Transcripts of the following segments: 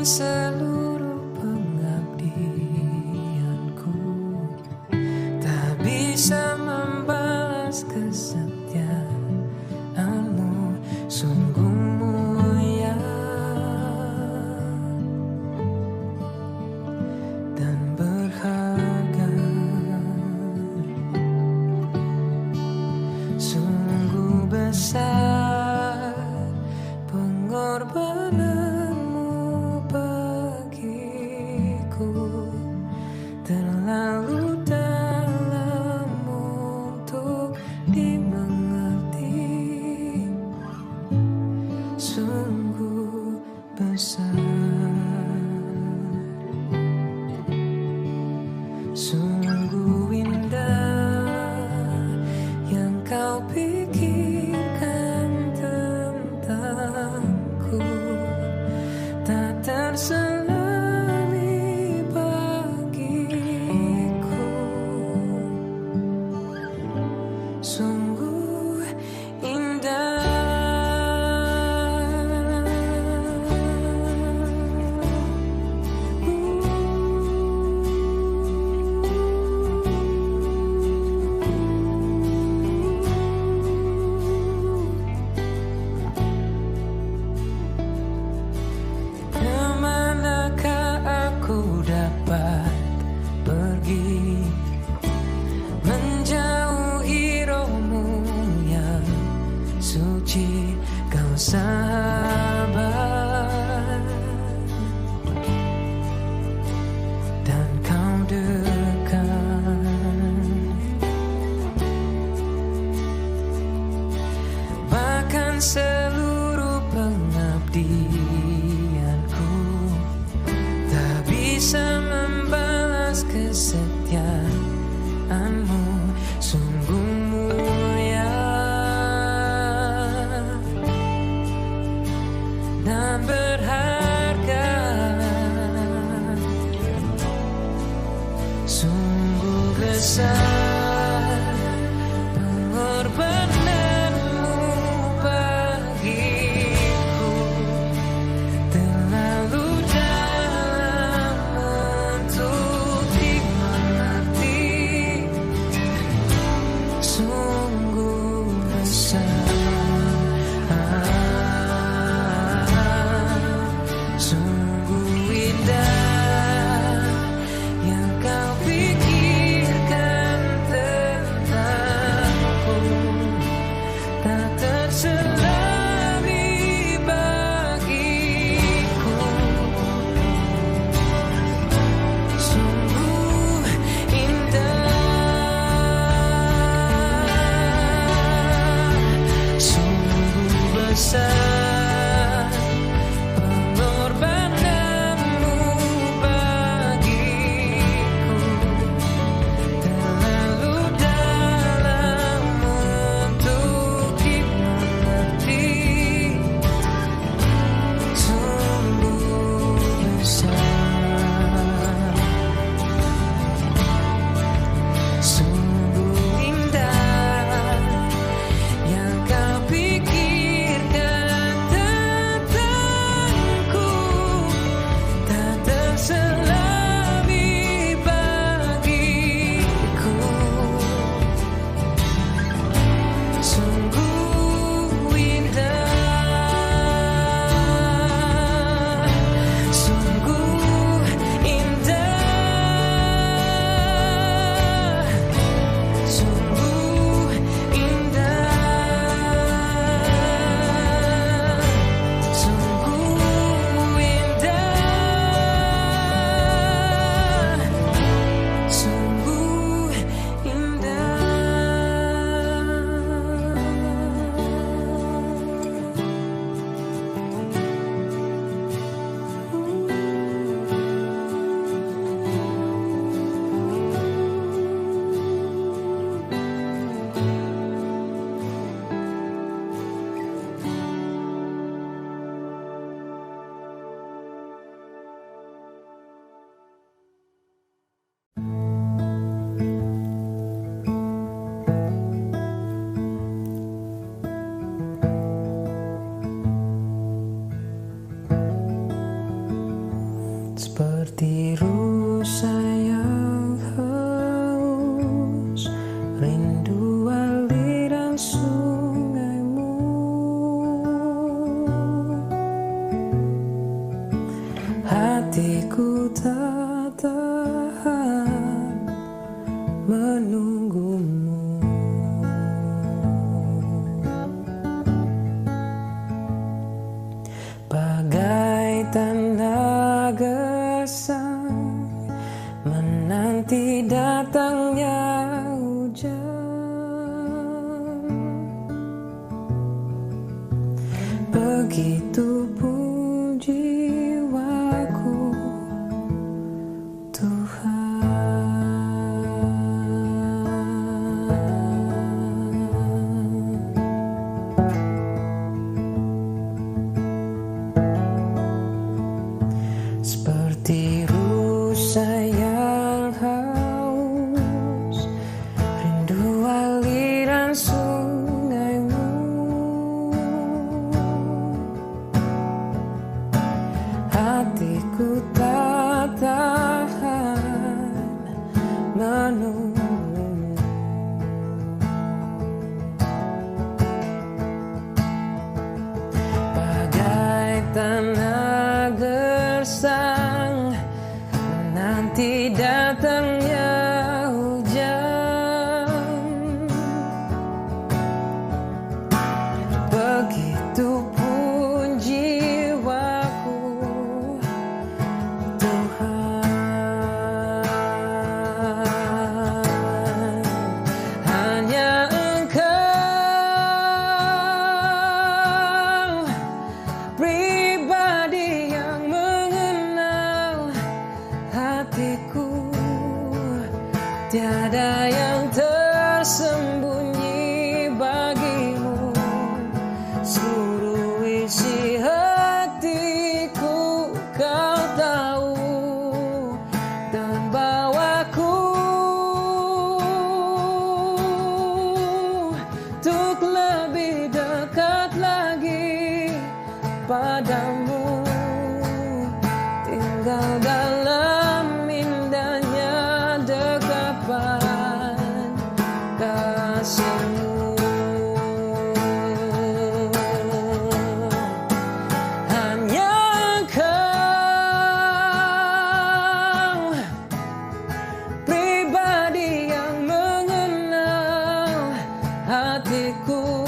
seluruh pengabdianku, tak bisa membalas kesetiaanmu, sungguh mulia dan berharga. Sungguh besar pengorbananmu bagiku, terlalu dalam untuk dimengerti. Sungguh besar, sungguh indah yang kau pikirkan tentangku, tak terselami bagiku. Sungguh indah. Kemanakah aku dapat pergi menjauhi rohmu rindu aliran sungaimu. Hatiku tak tahan menunggumu. Bagai tanda gesang menanti datangnya hujan, begitu pun jiwaku seperti rusa yang haus, rindu aliran sungaimu. Hatiku tak tahan menunggumu. Bagai tanah gersang menanti datangnya hujan, begitu pun jiwaku Tuhan. Hanya Engkau pribadi yang mengenal hatiku, tiada yang tersembunyi bagimu. Seluruh isi hatiku kau tahu, dan bawaku untuk lebih dekat lagi padamu, tinggal dalam indahnya dekapan kasih-Mu. Hanya Engkau pribadi yang mengenal hatiku,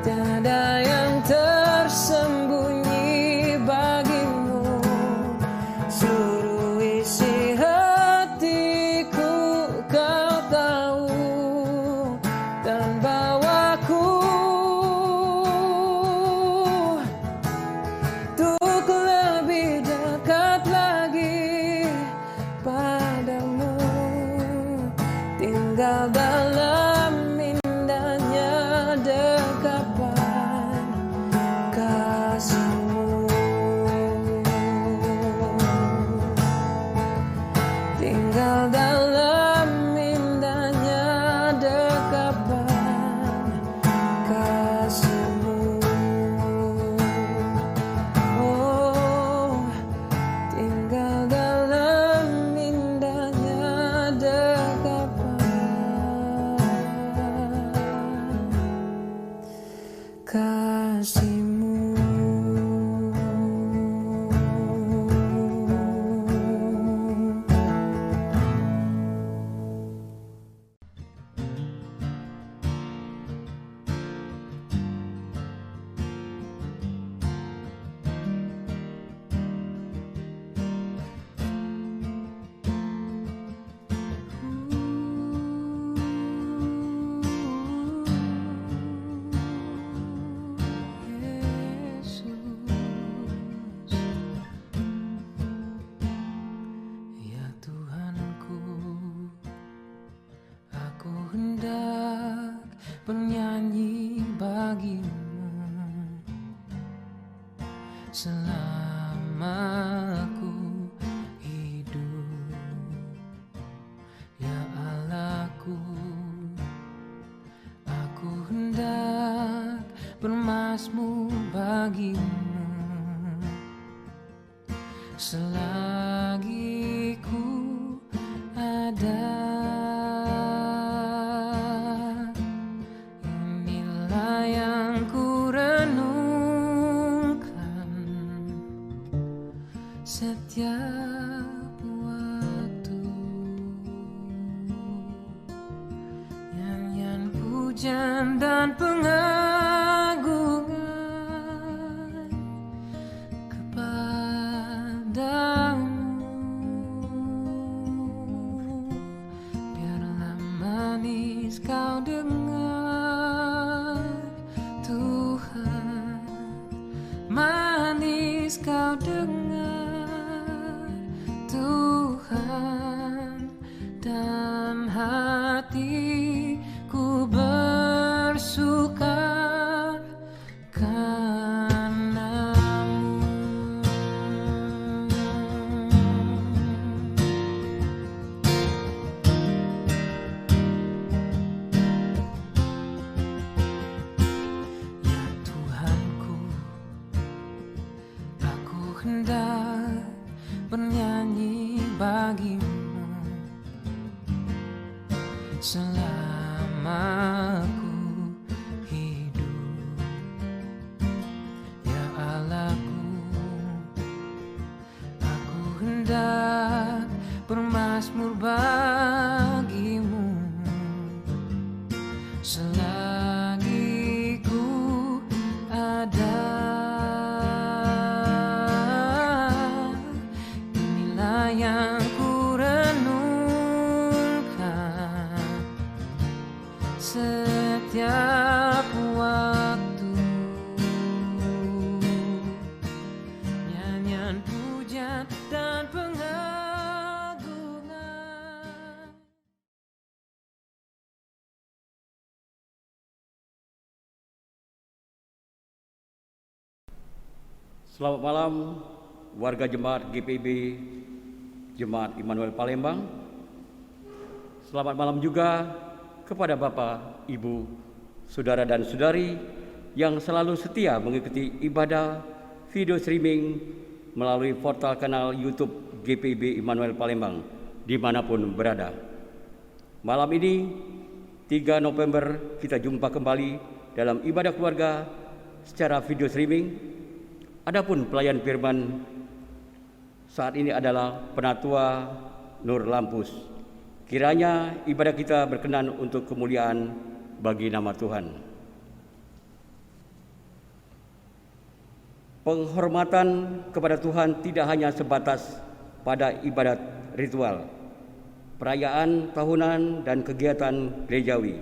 tiada yang tersembunyi bagimu. Seluruh isi hatiku kau tahu, dan bawaku untuk lebih dekat lagi padamu, tinggal dalam indahnya dekapan kasih-Mu. Tinggal dalam indahnya dekapan kasih-Mu. Oh, tinggal dalam indahnya dekapan kasih-Mu. Ya Tuhanku, aku hendak bernyanyi bagimu selama aku hidup. Ya Allahku, aku hendak bermazmur bagimu selagi ku ada. pujian dan pengagungan kepadamu. Biarlah manis kau dengar, Tuhan, manis kau dengar, Tuhan, dan hatiku bersuka karena-Mu. Ya Tuhanku, aku hendak bernyanyi bagimu selama aku hidup. Ya Allahku, aku hendak bermazmur bagimu selagi ku ada. Inilah yang ku renungkan setiap waktu, nyanyian pujian dan pengagungan. Selamat malam warga Jemaat GPIB Jemaat Immanuel Palembang. Selamat malam juga kepada Bapak, Ibu, Saudara dan Saudari yang selalu setia mengikuti ibadah video streaming melalui portal kanal YouTube GPIB Immanuel Palembang dimanapun berada. Malam ini 3 November kita jumpa kembali dalam ibadah keluarga secara video streaming. Adapun pelayan firman saat ini adalah Penatua Nur Lampus. Kiranya ibadah kita berkenan untuk kemuliaan bagi nama Tuhan. Penghormatan kepada Tuhan tidak hanya sebatas pada ibadat ritual, perayaan tahunan dan kegiatan gerejawi.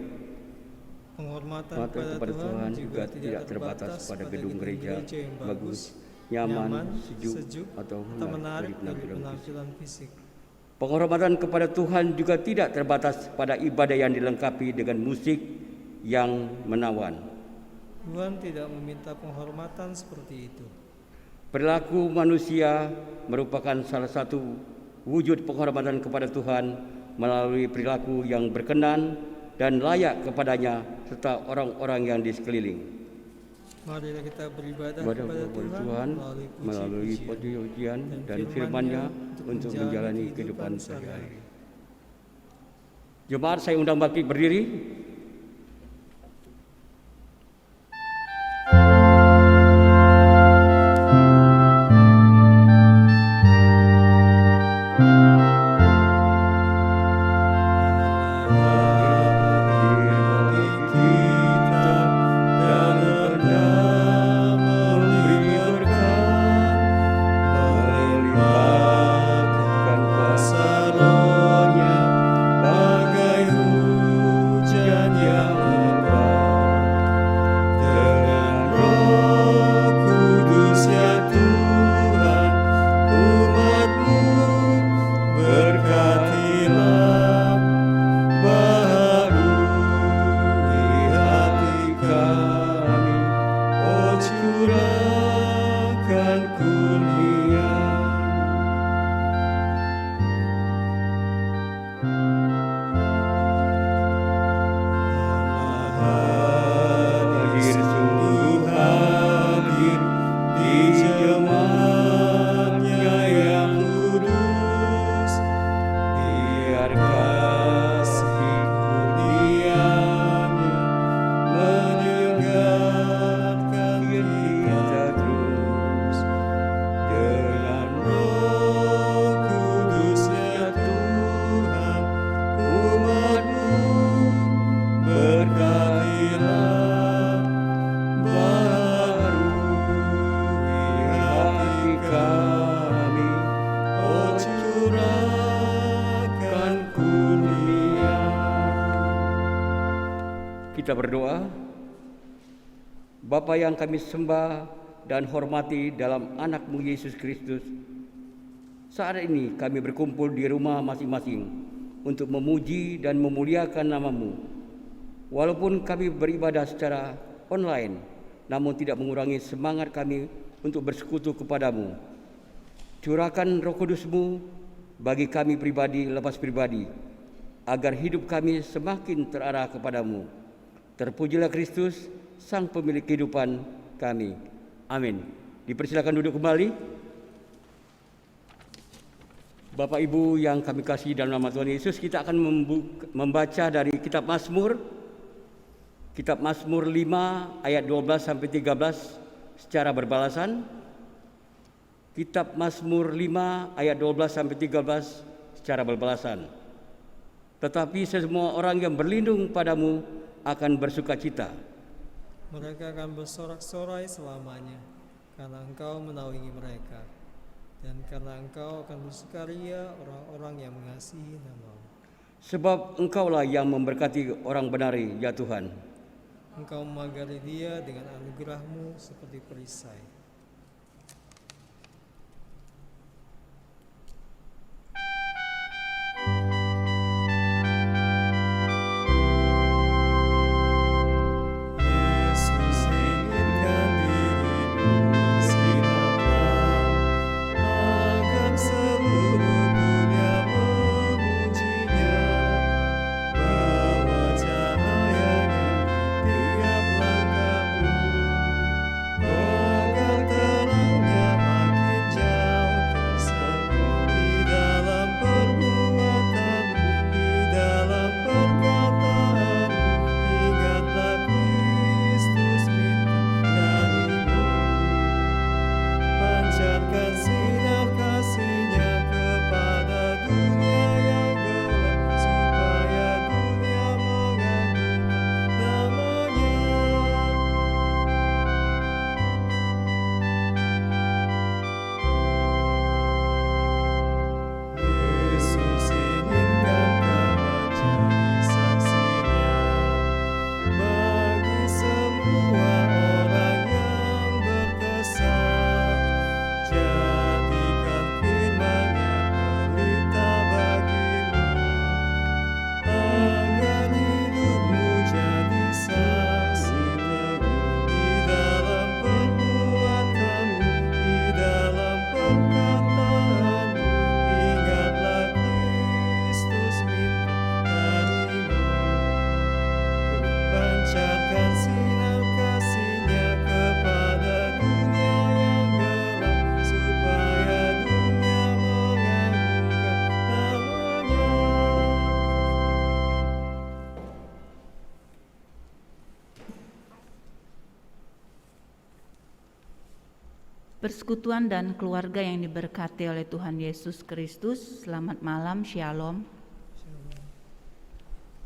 Penghormatan kepada Tuhan juga tidak terbatas pada gedung gereja yang bagus, nyaman, sejuk atau menarik dari penampilan fisik. Penghormatan kepada Tuhan juga tidak terbatas pada ibadah yang dilengkapi dengan musik yang menawan. Tuhan tidak meminta penghormatan seperti itu. Perilaku manusia merupakan salah satu wujud penghormatan kepada Tuhan melalui perilaku yang berkenan dan layak kepadanya serta orang-orang yang di sekeliling. Marilah kita beribadah kepada kepada Tuhan melalui puji-pujian dan firman-Nya untuk menjalani kehidupan sehari-hari. Jemaat, saya undang bangkit berdiri. Bagai hujan Kita berdoa. Bapa yang kami sembah dan hormati dalam anak-Mu Yesus Kristus, saat ini kami berkumpul di rumah masing-masing untuk memuji dan memuliakan nama-Mu. Walaupun kami beribadah secara online, namun tidak mengurangi semangat kami untuk bersekutu kepadamu. Curahkan Roh Kudus-Mu bagi kami pribadi lepas pribadi, agar hidup kami semakin terarah kepadamu. Terpujilah Kristus, Sang Pemilik kehidupan kami. Amin. Dipersilakan duduk kembali. Bapak Ibu yang kami kasihi dalam nama Tuhan Yesus, kita akan membaca dari Kitab Mazmur. Kitab Mazmur 5 ayat 12 sampai 13 secara berbalasan. Kitab Mazmur 5 ayat 12 sampai 13 secara berbalasan. Tetapi semua orang yang berlindung padamu akan bersukacita. Mereka akan bersorak-sorai selamanya, karena Engkau menaungi mereka. Dan karena Engkau akan bersukaria orang-orang yang mengasihi nama-Mu. Sebab Engkaulah yang memberkati orang benar, ya Tuhan. Engkau memagari dia dengan anugerah-Mu seperti perisai. Persekutuan dan keluarga yang diberkati oleh Tuhan Yesus Kristus, selamat malam, Shalom.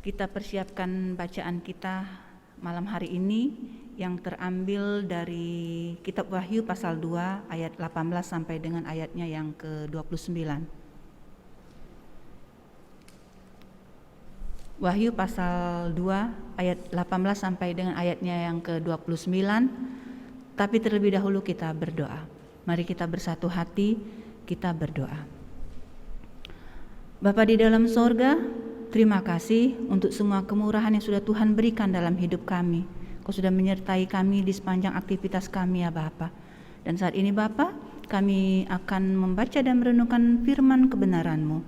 Kita persiapkan bacaan kita malam hari ini yang terambil dari Kitab Wahyu pasal 2 ayat 18 sampai dengan ayatnya yang ke-29. Wahyu pasal 2 ayat 18 sampai dengan ayatnya yang ke-29. Tapi terlebih dahulu kita berdoa. Mari kita bersatu hati, kita berdoa. Bapa di dalam sorga, terima kasih untuk semua kemurahan yang sudah Tuhan berikan dalam hidup kami. Kau sudah menyertai kami di sepanjang aktivitas kami ya Bapa. Dan saat ini Bapa, kami akan membaca dan merenungkan firman kebenaran-Mu.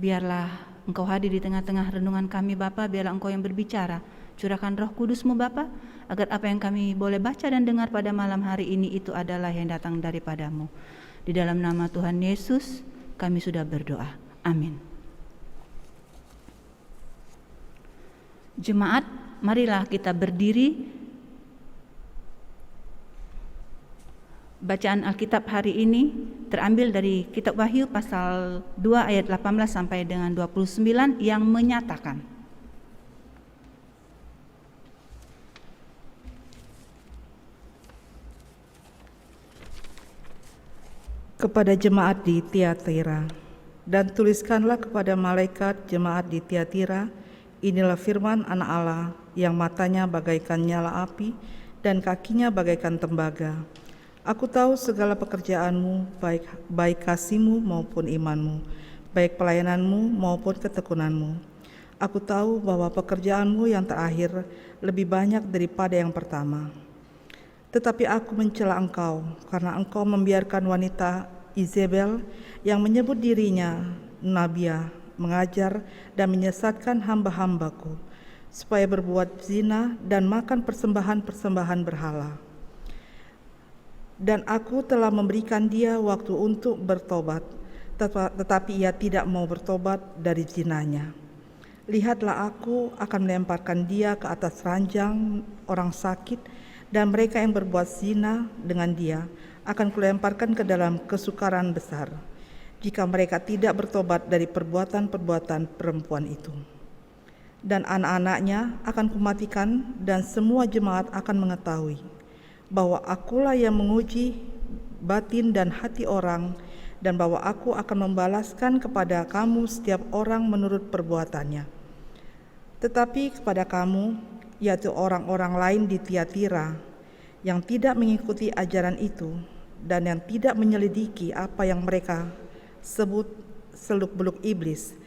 Biarlah Engkau hadir di tengah-tengah renungan kami Bapa, biarlah Engkau yang berbicara. Curahkan Roh Kudus-Mu Bapa, agar apa yang kami boleh baca dan dengar pada malam hari ini itu adalah yang datang daripada-Mu. Di dalam nama Tuhan Yesus kami sudah berdoa. Amin. Jemaat, marilah kita berdiri. Bacaan Alkitab hari ini terambil dari Kitab Wahyu pasal 2 ayat 18 sampai dengan 29 yang menyatakan, kepada jemaat di Tiatira, dan tuliskanlah kepada malaikat jemaat di Tiatira, Inilah firman anak Allah yang matanya bagaikan nyala api dan kakinya bagaikan tembaga. Aku tahu segala pekerjaanmu, baik kasihmu maupun imanmu, baik pelayananmu maupun ketekunanmu. Aku tahu bahwa pekerjaanmu yang terakhir lebih banyak daripada yang pertama. Tetapi aku mencela engkau karena engkau membiarkan wanita Izebel yang menyebut dirinya nabiah mengajar dan menyesatkan hamba-hambaku supaya berbuat zina dan makan persembahan-persembahan berhala. Dan aku telah memberikan dia waktu untuk bertobat, tetapi ia tidak mau bertobat dari zinanya. Lihatlah, aku akan melemparkan dia ke atas ranjang orang sakit, dan mereka yang berbuat zina dengan dia akan kulemparkan ke dalam kesukaran besar, jika mereka tidak bertobat dari perbuatan-perbuatan perempuan itu. Dan anak-anaknya akan kumatikan, dan semua jemaat akan mengetahui bahwa akulah yang menguji batin dan hati orang, dan bahwa aku akan membalaskan kepada kamu setiap orang menurut perbuatannya. Tetapi kepada kamu, yaitu orang-orang lain di Tiatira, yang tidak mengikuti ajaran itu, dan yang tidak menyelidiki apa yang mereka sebut seluk-beluk iblis,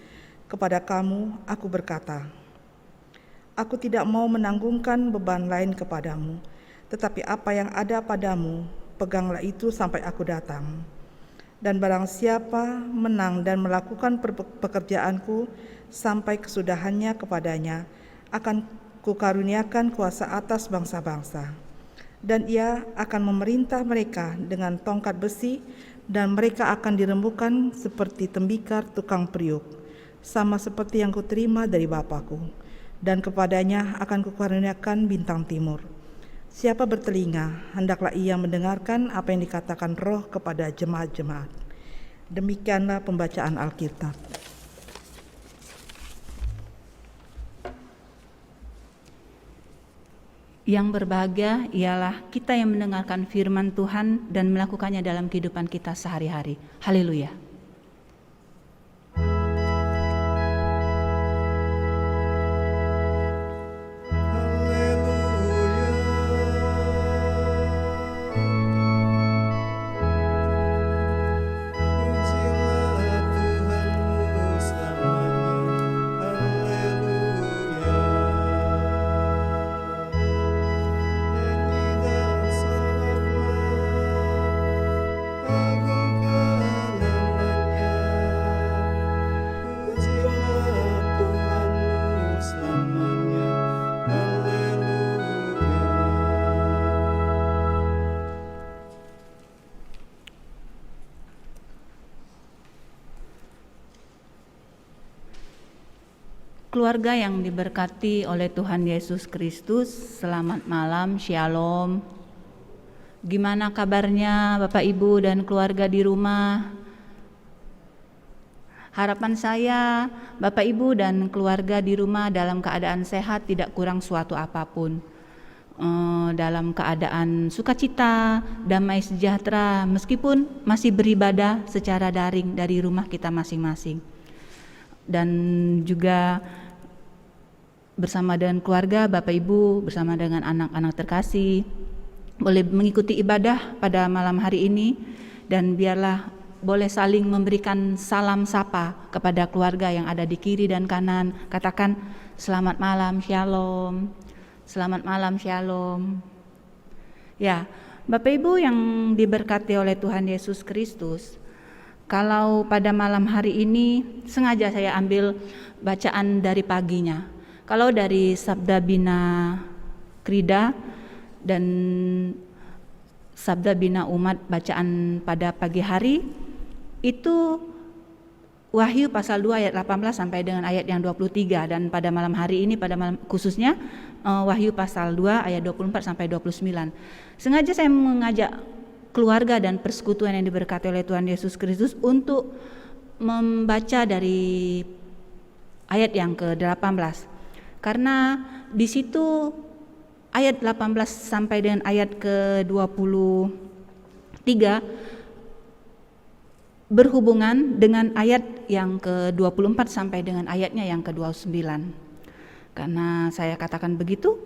kepada kamu aku berkata, aku tidak mau menanggungkan beban lain kepadamu, tetapi apa yang ada padamu, peganglah itu sampai aku datang. Dan barang siapa menang dan melakukan pekerjaanku sampai kesudahannya kepadanya, akan kukaruniakan kuasa atas bangsa-bangsa. Dan ia akan memerintah mereka dengan tongkat besi, dan mereka akan dirembukan seperti tembikar tukang periuk, sama seperti yang kuterima dari Bapakku, dan kepadanya akan kukaruniakan bintang timur. Siapa bertelinga, hendaklah ia mendengarkan apa yang dikatakan Roh kepada jemaat-jemaat. Demikianlah pembacaan Alkitab. Yang berbahagia ialah kita yang mendengarkan firman Tuhan dan melakukannya dalam kehidupan kita sehari-hari. Haleluya. Keluarga yang diberkati oleh Tuhan Yesus Kristus, selamat malam, shalom. Gimana kabarnya Bapak Ibu dan keluarga di rumah? Harapan saya Bapak Ibu dan keluarga di rumah dalam keadaan sehat, tidak kurang suatu apapun. Dalam keadaan sukacita, damai sejahtera, meskipun masih beribadah secara daring dari rumah kita masing-masing. Dan juga bersama dengan keluarga, Bapak Ibu, bersama dengan anak-anak terkasih, boleh mengikuti ibadah pada malam hari ini, dan biarlah boleh saling memberikan salam sapa kepada keluarga yang ada di kiri dan kanan. Katakan selamat malam, shalom. Selamat malam, shalom. Ya, Bapak Ibu yang diberkati oleh Tuhan Yesus Kristus, kalau pada malam hari ini sengaja saya ambil bacaan dari paginya. Kalau dari Sabda Bina Krida dan Sabda Bina Umat bacaan pada pagi hari, itu Wahyu pasal 2 ayat 18 sampai dengan ayat yang 23, dan pada malam hari ini, pada malam khususnya Wahyu pasal 2 ayat 24 sampai 29. Sengaja saya mengajak keluarga dan persekutuan yang diberkati oleh Tuhan Yesus Kristus untuk membaca dari ayat yang ke-18. Karena di situ ayat 18 sampai dengan ayat ke-23 berhubungan dengan ayat yang ke-24 sampai dengan ayatnya yang ke-29. Karena saya katakan begitu,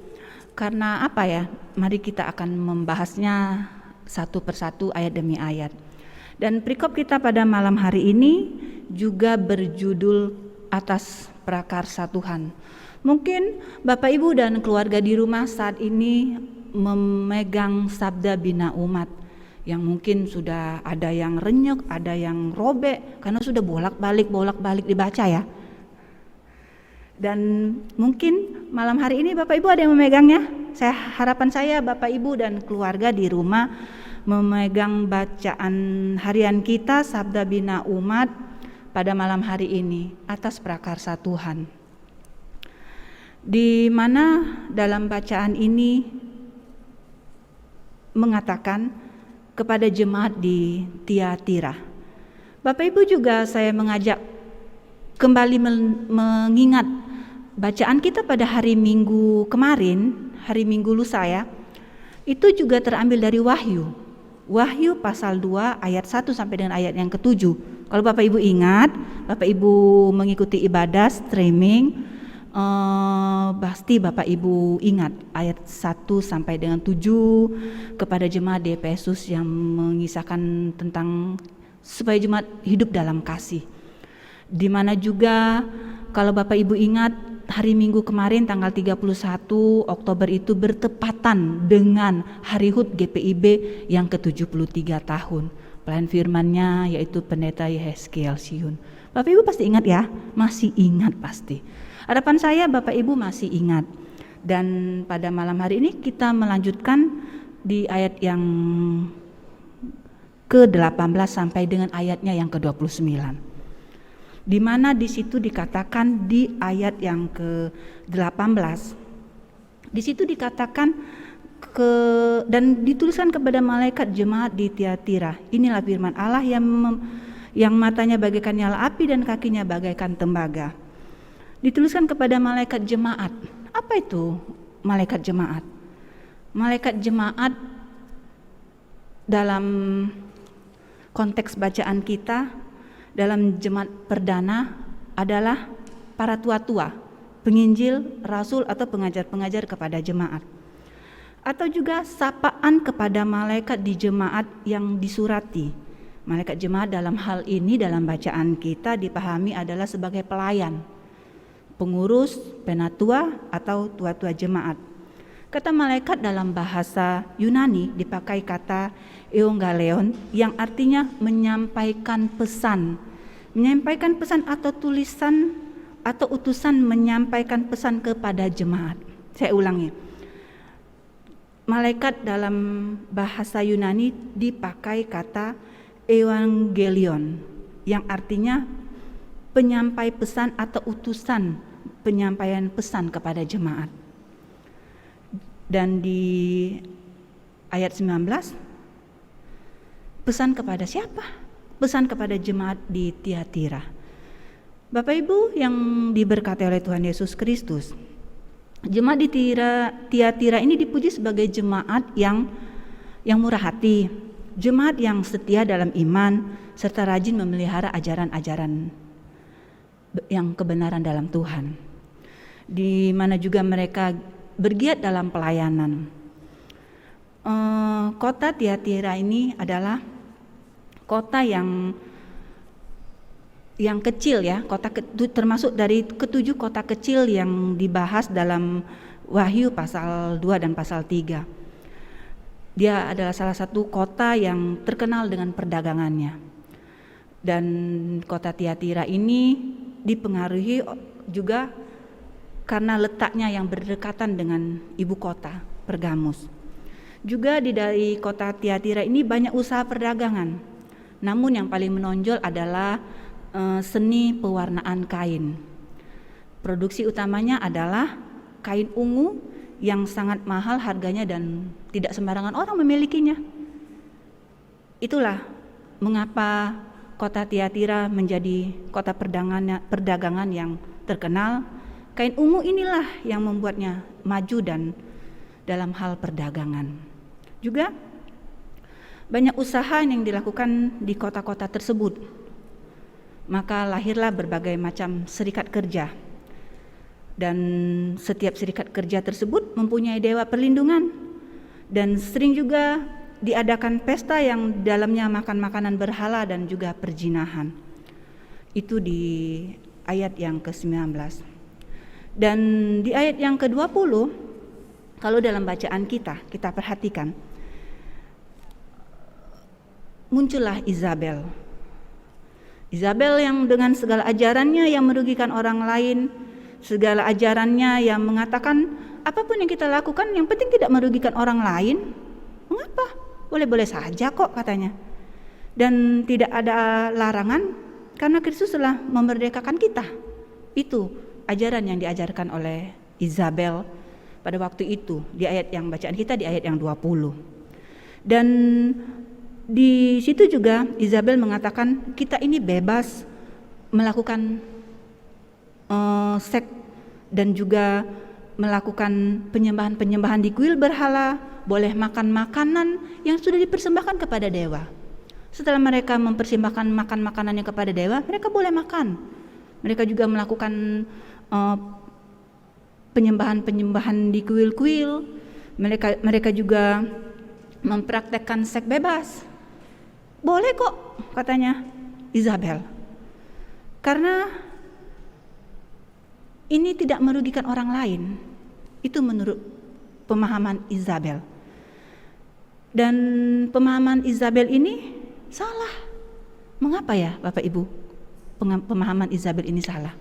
karena apa ya? Mari kita akan membahasnya satu persatu ayat demi ayat. Dan perikop kita pada malam hari ini juga berjudul atas prakarsa Tuhan. Mungkin Bapak Ibu dan keluarga di rumah saat ini memegang sabda bina umat yang mungkin sudah ada yang renyek, ada yang robek karena sudah bolak-balik dibaca ya. Dan mungkin malam hari ini Bapak Ibu ada yang memegangnya. Harapan saya Bapak Ibu dan keluarga di rumah memegang bacaan harian kita sabda bina umat pada malam hari ini atas prakarsa Tuhan. Di mana dalam bacaan ini mengatakan kepada jemaat di Tiatira. Bapak Ibu juga saya mengajak kembali mengingat bacaan kita pada hari Minggu kemarin, hari Minggu lusa ya. Itu juga terambil dari Wahyu. Wahyu pasal 2 ayat 1 sampai dengan ayat yang ke-7. Kalau Bapak Ibu ingat, Bapak Ibu mengikuti ibadah streaming, pasti Bapak Ibu ingat ayat 1 sampai dengan 7 kepada jemaat di Efesus yang mengisahkan tentang supaya jemaat hidup dalam kasih. Di mana juga kalau Bapak Ibu ingat hari Minggu kemarin tanggal 31 Oktober itu bertepatan dengan Hari HUT GPIB yang ke-73 tahun. Pelayan firman-Nya yaitu Pendeta Yehezkiel Siun. Bapak Ibu pasti ingat ya? Masih ingat pasti. Harapan saya Bapak Ibu masih ingat. Dan pada malam hari ini kita melanjutkan di ayat yang ke-18 sampai dengan ayatnya yang ke-29. Di mana di situ dikatakan di ayat yang ke-18. Di situ dikatakan dan dituliskan kepada malaikat jemaat di Tiatira. Inilah firman Allah yang matanya bagaikan nyala api dan kakinya bagaikan tembaga. Dituliskan kepada malaikat jemaat. Apa itu malaikat jemaat? Malaikat jemaat dalam konteks bacaan kita dalam jemaat perdana adalah para tua-tua, penginjil, rasul atau pengajar-pengajar kepada jemaat. Atau juga sapaan kepada malaikat di jemaat yang disurati. Malaikat jemaat dalam hal ini dalam bacaan kita dipahami adalah sebagai pelayan, pengurus, penatua atau tua-tua jemaat. Kata malaikat dalam bahasa Yunani dipakai kata euangelion yang artinya menyampaikan pesan. Menyampaikan pesan atau tulisan atau utusan menyampaikan pesan kepada jemaat. Saya ulangi. Malaikat dalam bahasa Yunani dipakai kata euangelion yang artinya penyampai pesan atau utusan penyampaian pesan kepada jemaat. Dan di ayat 19 pesan kepada siapa? Pesan kepada jemaat di Tiatira. Bapak Ibu yang diberkati oleh Tuhan Yesus Kristus, jemaat di Tiatira ini dipuji sebagai jemaat yang murah hati, jemaat yang setia dalam iman serta rajin memelihara ajaran-ajaran yang kebenaran dalam Tuhan, di mana juga mereka bergiat dalam pelayanan. Kota Tiatira ini adalah kota yang kecil ya, termasuk dari ketujuh kota kecil yang dibahas dalam Wahyu pasal 2 dan pasal 3. Dia adalah salah satu kota yang terkenal dengan perdagangannya. Dan kota Tiatira ini dipengaruhi juga karena letaknya yang berdekatan dengan ibu kota Pergamus. Juga dari kota Tiatira ini banyak usaha perdagangan. Namun yang paling menonjol adalah seni pewarnaan kain. Produksi utamanya adalah kain ungu yang sangat mahal harganya dan tidak sembarangan orang memilikinya. Itulah mengapa kota Tiatira menjadi kota perdagangan yang terkenal. Kain ungu inilah yang membuatnya maju dan dalam hal perdagangan. Juga banyak usaha yang dilakukan di kota-kota tersebut. Maka lahirlah berbagai macam serikat kerja. Dan setiap serikat kerja tersebut mempunyai dewa perlindungan. Dan sering juga diadakan pesta yang dalamnya makan makanan berhala dan juga perzinahan. Itu di ayat yang ke-19. Dan di ayat yang ke-20, kalau dalam bacaan kita perhatikan, muncullah Izabel. Izabel yang dengan segala ajarannya yang merugikan orang lain, segala ajarannya yang mengatakan apapun yang kita lakukan yang penting tidak merugikan orang lain. Mengapa? Boleh-boleh saja kok katanya. Dan tidak ada larangan karena Kristus telah memerdekakan kita. Itu ajaran yang diajarkan oleh Izabel pada waktu itu di ayat yang bacaan kita di ayat yang 20. Dan di situ juga Izabel mengatakan kita ini bebas melakukan seks dan juga melakukan penyembahan-penyembahan di kuil berhala, boleh makan makanan yang sudah dipersembahkan kepada dewa. Setelah mereka mempersembahkan makan makanannya kepada dewa, mereka boleh makan. Mereka juga melakukan penyembahan-penyembahan di kuil-kuil. Mereka juga mempraktekkan seks bebas. Boleh kok, katanya Izabel. Karena ini tidak merugikan orang lain. Itu menurut pemahaman Izabel. Dan pemahaman Izabel ini salah. Mengapa ya Bapak Ibu? Pemahaman Izabel ini salah.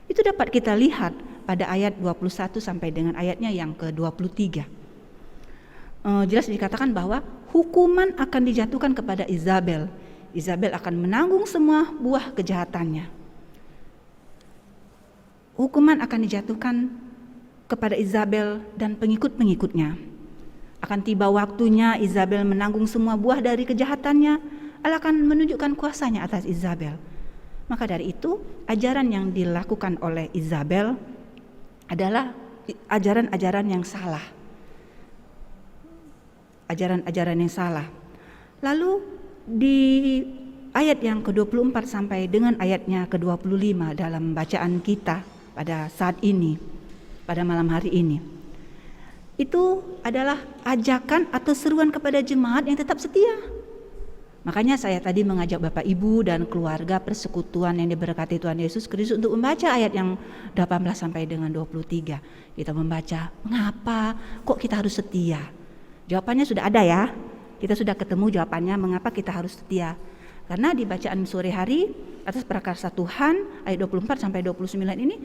Itu dapat kita lihat pada ayat 21 sampai dengan ayatnya yang ke-23. Jelas dikatakan bahwa hukuman akan dijatuhkan kepada Izabel. Izabel akan menanggung semua buah kejahatannya. Hukuman akan dijatuhkan kepada Izabel dan pengikut-pengikutnya. Akan tiba waktunya Izabel menanggung semua buah dari kejahatannya. Allah akan menunjukkan kuasanya atas Izabel. Maka dari itu, ajaran yang dilakukan oleh Izabel adalah ajaran-ajaran yang salah. Ajaran-ajaran yang salah. Lalu di ayat yang ke-24 sampai dengan ayatnya ke-25 dalam bacaan kita pada saat ini, pada malam hari ini, itu adalah ajakan atau seruan kepada jemaat yang tetap setia. Makanya saya tadi mengajak Bapak Ibu dan keluarga persekutuan yang diberkati Tuhan Yesus Kristus untuk membaca ayat yang 18 sampai dengan 23. Kita membaca, mengapa kok kita harus setia? Jawabannya sudah ada ya. Kita sudah ketemu jawabannya mengapa kita harus setia. Karena di bacaan sore hari atas prakarsa Tuhan ayat 24 sampai 29 ini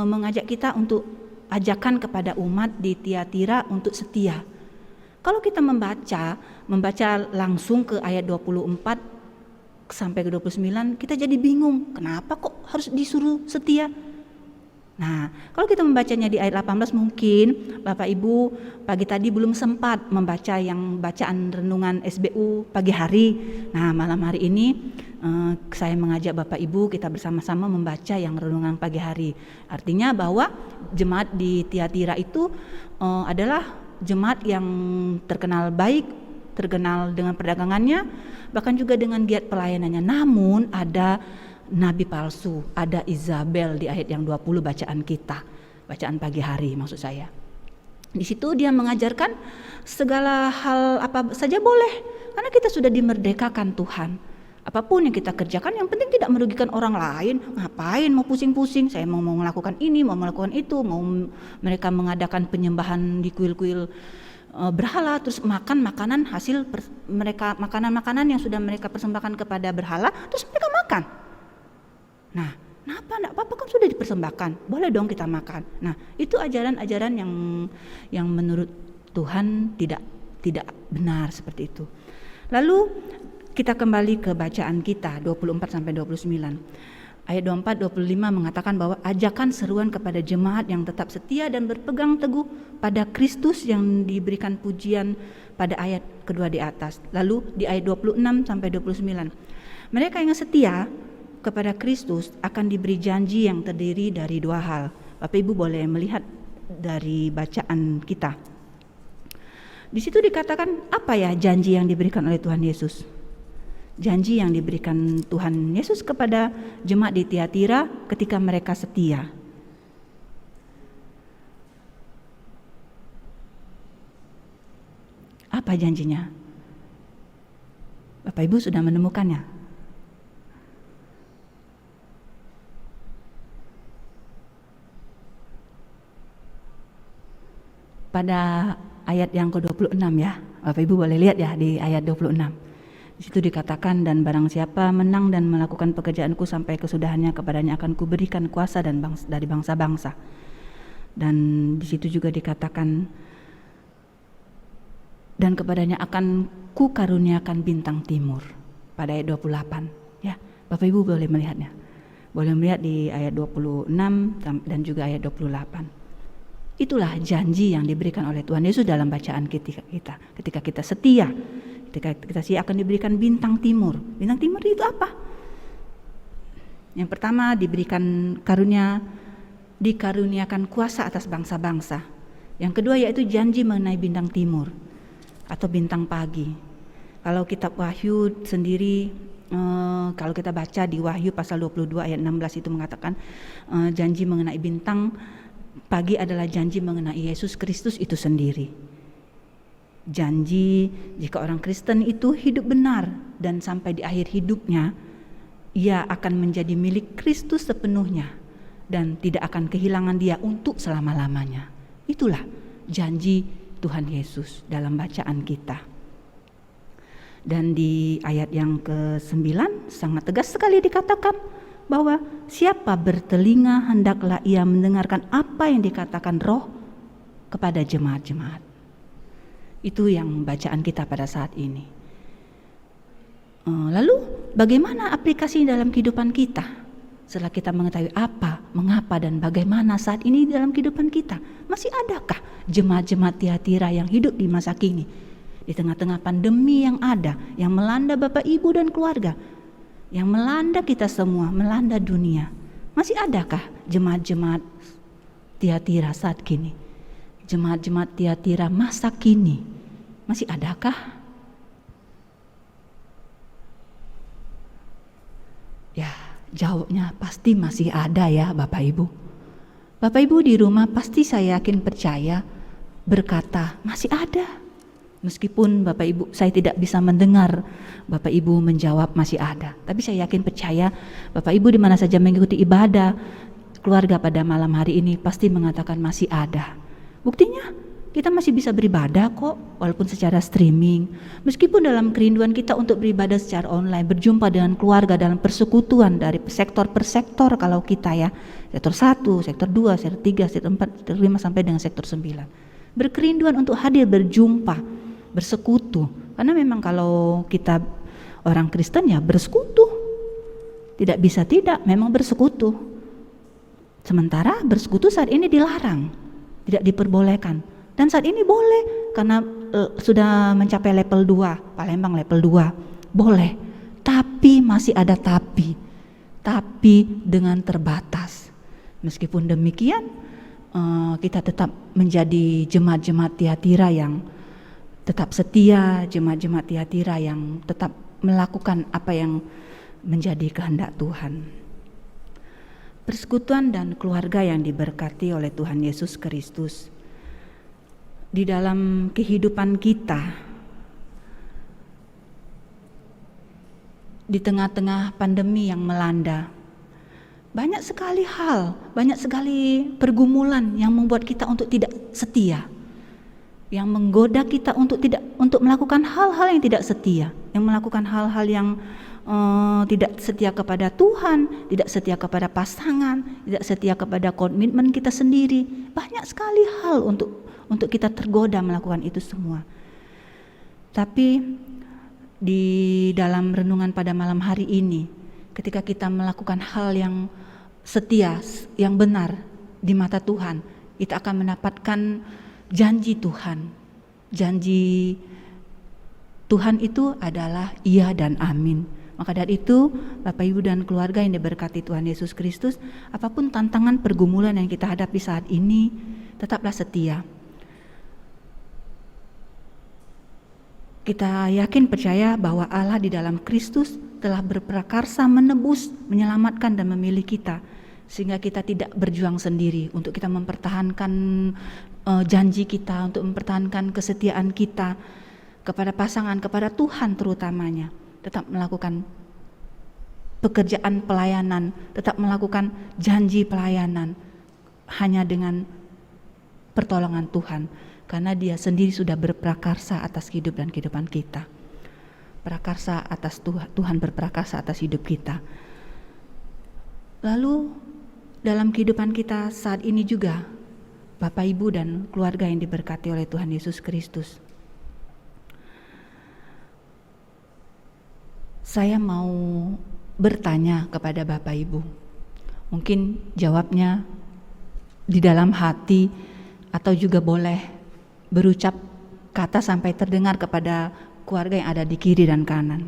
mengajak kita untuk ajakan kepada umat di Tiatira untuk setia. Kalau kita membaca langsung ke ayat 24 sampai ke 29, kita jadi bingung. Kenapa kok harus disuruh setia? Nah, kalau kita membacanya di ayat 18 mungkin Bapak Ibu pagi tadi belum sempat membaca yang bacaan renungan SBU pagi hari. Nah, malam hari ini saya mengajak Bapak Ibu kita bersama-sama membaca yang renungan pagi hari. Artinya bahwa jemaat di Tiatira itu adalah jemaat yang terkenal baik, terkenal dengan perdagangannya, bahkan juga dengan giat pelayanannya. Namun ada nabi palsu, ada Izabel di ayat yang 20 bacaan kita, bacaan pagi hari maksud saya. Di situ dia mengajarkan segala hal apa saja boleh, karena kita sudah dimerdekakan Tuhan. Apapun yang kita kerjakan yang penting tidak merugikan orang lain. Ngapain mau pusing-pusing, saya mau melakukan ini, mau melakukan itu, mau mereka mengadakan penyembahan di kuil-kuil berhala, terus makan makanan hasil mereka, makanan-makanan yang sudah mereka persembahkan kepada berhala, terus mereka makan. Nah, kenapa enggak apa-apa kan sudah dipersembahkan, boleh dong kita makan. Nah, itu ajaran-ajaran yang menurut Tuhan tidak benar seperti itu. Lalu kita kembali ke bacaan kita 24 sampai 29. Ayat 24 25 mengatakan bahwa ajakan seruan kepada jemaat yang tetap setia dan berpegang teguh pada Kristus yang diberikan pujian pada ayat kedua di atas. Lalu di ayat 26 sampai 29. Mereka yang setia kepada Kristus akan diberi janji yang terdiri dari dua hal. Bapak Ibu boleh melihat dari bacaan kita. Di situ dikatakan apa ya janji yang diberikan oleh Tuhan Yesus? Janji yang diberikan Tuhan Yesus kepada jemaat di Tiatira ketika mereka setia. Apa janjinya? Bapak Ibu sudah menemukannya? Pada ayat yang ke-26 ya, Bapak Ibu boleh lihat ya di ayat 26. Di situ dikatakan, dan barang siapa menang dan melakukan pekerjaanku sampai kesudahannya, kepadanya akan kuberikan kuasa dan dari bangsa-bangsa. Dan di situ juga dikatakan, dan kepadanya akan kukaruniakan bintang timur, pada ayat 28 ya. Bapak Ibu boleh melihatnya. Boleh melihat di ayat 26 dan juga ayat 28. Itulah janji yang diberikan oleh Tuhan Yesus dalam bacaan kita. Ketika kita setia, ketika kita setia akan diberikan bintang timur. Bintang timur itu apa? Yang pertama diberikan karunia, dikaruniakan kuasa atas bangsa-bangsa. Yang kedua yaitu janji mengenai bintang timur atau bintang pagi. Kalau kitab Wahyu sendiri, kalau kita baca di Wahyu pasal 22 ayat 16 itu mengatakan janji mengenai bintang pagi adalah janji mengenai Yesus Kristus itu sendiri. Janji jika orang Kristen itu hidup benar dan sampai di akhir hidupnya ia akan menjadi milik Kristus sepenuhnya dan tidak akan kehilangan dia untuk selama-lamanya. Itulah janji Tuhan Yesus dalam bacaan kita. Dan di ayat yang ke-9 sangat tegas sekali dikatakan bahwa siapa bertelinga hendaklah ia mendengarkan apa yang dikatakan Roh kepada jemaat-jemaat. Itu yang bacaan kita pada saat ini. Lalu bagaimana aplikasi dalam kehidupan kita? Setelah kita mengetahui apa, mengapa dan bagaimana saat ini dalam kehidupan kita, masih adakah jemaat-jemaat Tiatira yang hidup di masa kini? Di tengah-tengah pandemi yang ada, yang melanda Bapak Ibu dan keluarga, yang melanda kita semua, melanda dunia. Masih adakah jemaat-jemaat Tiatira saat kini? Jemaat-jemaat Tiatira masa kini, masih adakah? Ya, jawabnya pasti masih ada ya Bapak Ibu. Bapak Ibu di rumah pasti saya yakin percaya berkata masih ada. Meskipun Bapak Ibu saya tidak bisa mendengar Bapak Ibu menjawab masih ada, tapi saya yakin percaya Bapak Ibu di mana saja mengikuti ibadah keluarga pada malam hari ini pasti mengatakan masih ada. Buktinya kita masih bisa beribadah kok walaupun secara streaming. Meskipun dalam kerinduan kita untuk beribadah secara online, berjumpa dengan keluarga dalam persekutuan dari sektor per sektor, kalau kita ya sektor 1, sektor 2, sektor 3, sektor 4, sektor 5 sampai dengan sektor 9. Berkerinduan untuk hadir berjumpa, bersekutu. Karena memang kalau kita orang Kristen ya bersekutu. Tidak bisa tidak, memang bersekutu. Sementara bersekutu saat ini dilarang, tidak diperbolehkan. Dan saat ini boleh karena sudah mencapai level 2, Palembang level 2. Boleh. Tapi masih ada tapi. Tapi dengan terbatas. Meskipun demikian kita tetap menjadi jemaat-jemaat Tiatira yang tetap setia, jemaat-jemaat Tiatira yang tetap melakukan apa yang menjadi kehendak Tuhan. Persekutuan dan keluarga yang diberkati oleh Tuhan Yesus Kristus di dalam kehidupan kita di tengah-tengah pandemi yang melanda. Banyak sekali hal, banyak sekali pergumulan yang membuat kita untuk tidak setia, yang menggoda kita untuk melakukan hal-hal yang tidak setia, yang melakukan hal-hal yang tidak setia kepada Tuhan, tidak setia kepada pasangan, tidak setia kepada komitmen kita sendiri. Banyak sekali hal untuk kita tergoda melakukan itu semua. Tapi di dalam renungan pada malam hari ini, ketika kita melakukan hal yang setia, yang benar di mata Tuhan, kita akan mendapatkan janji Tuhan. Janji Tuhan itu adalah iya dan amin. Maka dari itu Bapak Ibu dan keluarga yang diberkati Tuhan Yesus Kristus, apapun tantangan pergumulan yang kita hadapi saat ini, tetaplah setia. Kita yakin percaya bahwa Allah di dalam Kristus telah berprakarsa menebus, menyelamatkan dan memilih kita, sehingga kita tidak berjuang sendiri untuk kita mempertahankan janji kita, untuk mempertahankan kesetiaan kita. kepada pasangan, kepada Tuhan terutamanya, tetap melakukan pekerjaan pelayanan, tetap melakukan janji pelayanan hanya dengan pertolongan Tuhan, karena Dia sendiri sudah berprakarsa atas hidup dan kehidupan kita. Prakarsa atas Tuhan berprakarsa atas hidup kita. Lalu dalam kehidupan kita saat ini juga, Bapak Ibu dan keluarga yang diberkati oleh Tuhan Yesus Kristus, saya mau bertanya kepada Bapak Ibu. Mungkin jawabnya di dalam hati atau juga boleh berucap kata sampai terdengar kepada keluarga yang ada di kiri dan kanan.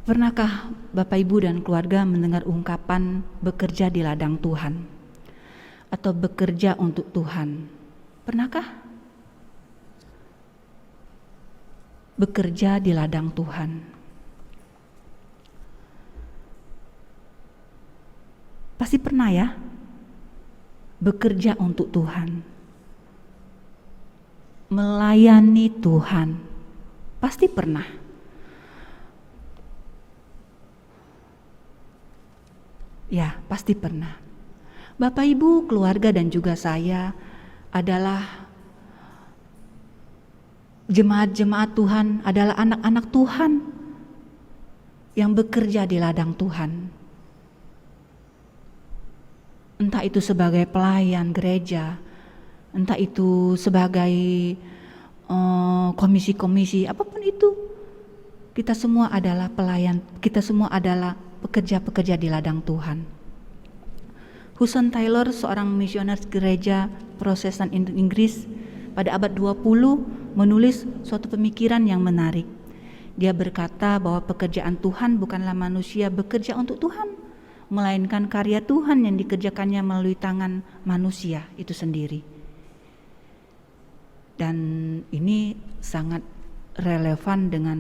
Pernahkah Bapak Ibu dan keluarga mendengar ungkapan bekerja di ladang Tuhan atau bekerja untuk Tuhan? Pernahkah? Bekerja di ladang Tuhan. Pasti pernah ya, bekerja untuk Tuhan, melayani Tuhan, pasti pernah. Ya, pasti pernah. Bapak Ibu, keluarga dan juga saya adalah jemaat-jemaat Tuhan, adalah anak-anak Tuhan yang bekerja di ladang Tuhan. Entah itu sebagai pelayan gereja, entah itu sebagai komisi-komisi, apapun itu. Kita semua adalah pelayan, kita semua adalah pekerja-pekerja di ladang Tuhan. Hudson Taylor, seorang misionaris gereja Protestan Inggris pada abad 20, menulis suatu pemikiran yang menarik. Dia berkata bahwa pekerjaan Tuhan bukanlah manusia bekerja untuk Tuhan, melainkan karya Tuhan yang dikerjakannya melalui tangan manusia itu sendiri. Dan ini sangat relevan dengan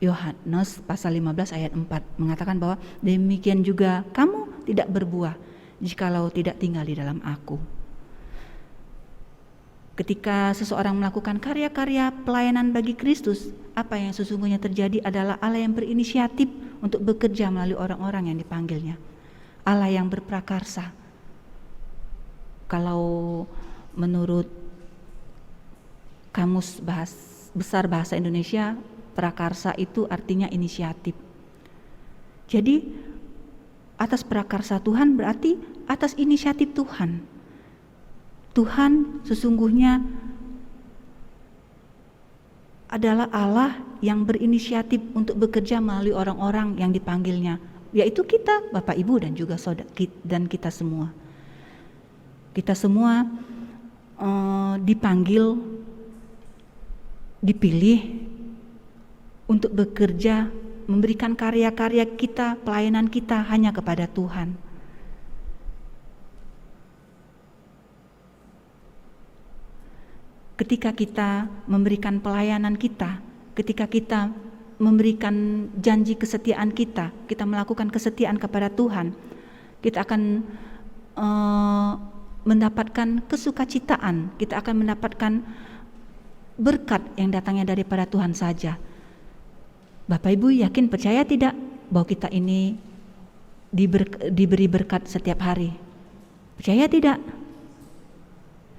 Yohanes pasal 15 ayat 4, mengatakan bahwa demikian juga kamu tidak berbuah jikalau tidak tinggal di dalam aku. Ketika seseorang melakukan karya-karya pelayanan bagi Kristus, apa yang sesungguhnya terjadi adalah Allah yang berinisiatif untuk bekerja melalui orang-orang yang dipanggilnya. Allah yang berprakarsa. Kalau menurut Kamus Besar Bahasa Indonesia, prakarsa itu artinya inisiatif. Jadi atas prakarsa Tuhan berarti atas inisiatif Tuhan. Tuhan sesungguhnya adalah Allah yang berinisiatif untuk bekerja melalui orang-orang yang dipanggilnya, yaitu kita, Bapak Ibu dan juga saudara dan kita semua. Kita semua dipanggil, dipilih untuk bekerja, memberikan karya-karya kita, pelayanan kita hanya kepada Tuhan. Ketika kita memberikan pelayanan kita, ketika kita memberikan janji kesetiaan kita melakukan kesetiaan kepada Tuhan, kita akan mendapatkan kesukacitaan, kita akan mendapatkan berkat yang datangnya daripada Tuhan saja. Bapak Ibu yakin, percaya tidak bahwa kita ini diberi berkat setiap hari? Percaya tidak?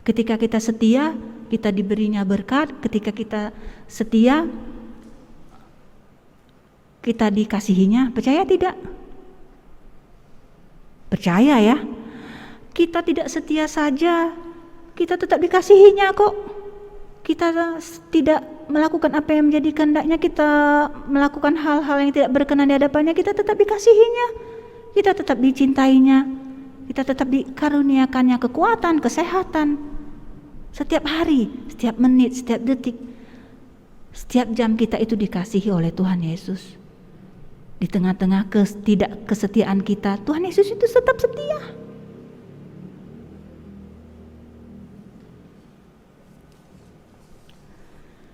Ketika kita setia, kita diberinya berkat. Ketika kita setia, kita dikasihinya. Percaya tidak? Percaya ya. Kita tidak setia saja, kita tetap dikasihinya kok. Kita tidak melakukan apa yang menjadi kehendaknya, kita melakukan hal-hal yang tidak berkenan di hadapannya, kita tetap dikasihinya, kita tetap dicintainya, kita tetap dikaruniakannya kekuatan, kesehatan. Setiap hari, setiap menit, setiap detik, setiap jam kita itu dikasihi oleh Tuhan Yesus. Di tengah-tengah ketidakkesetiaan kita, Tuhan Yesus itu tetap setia.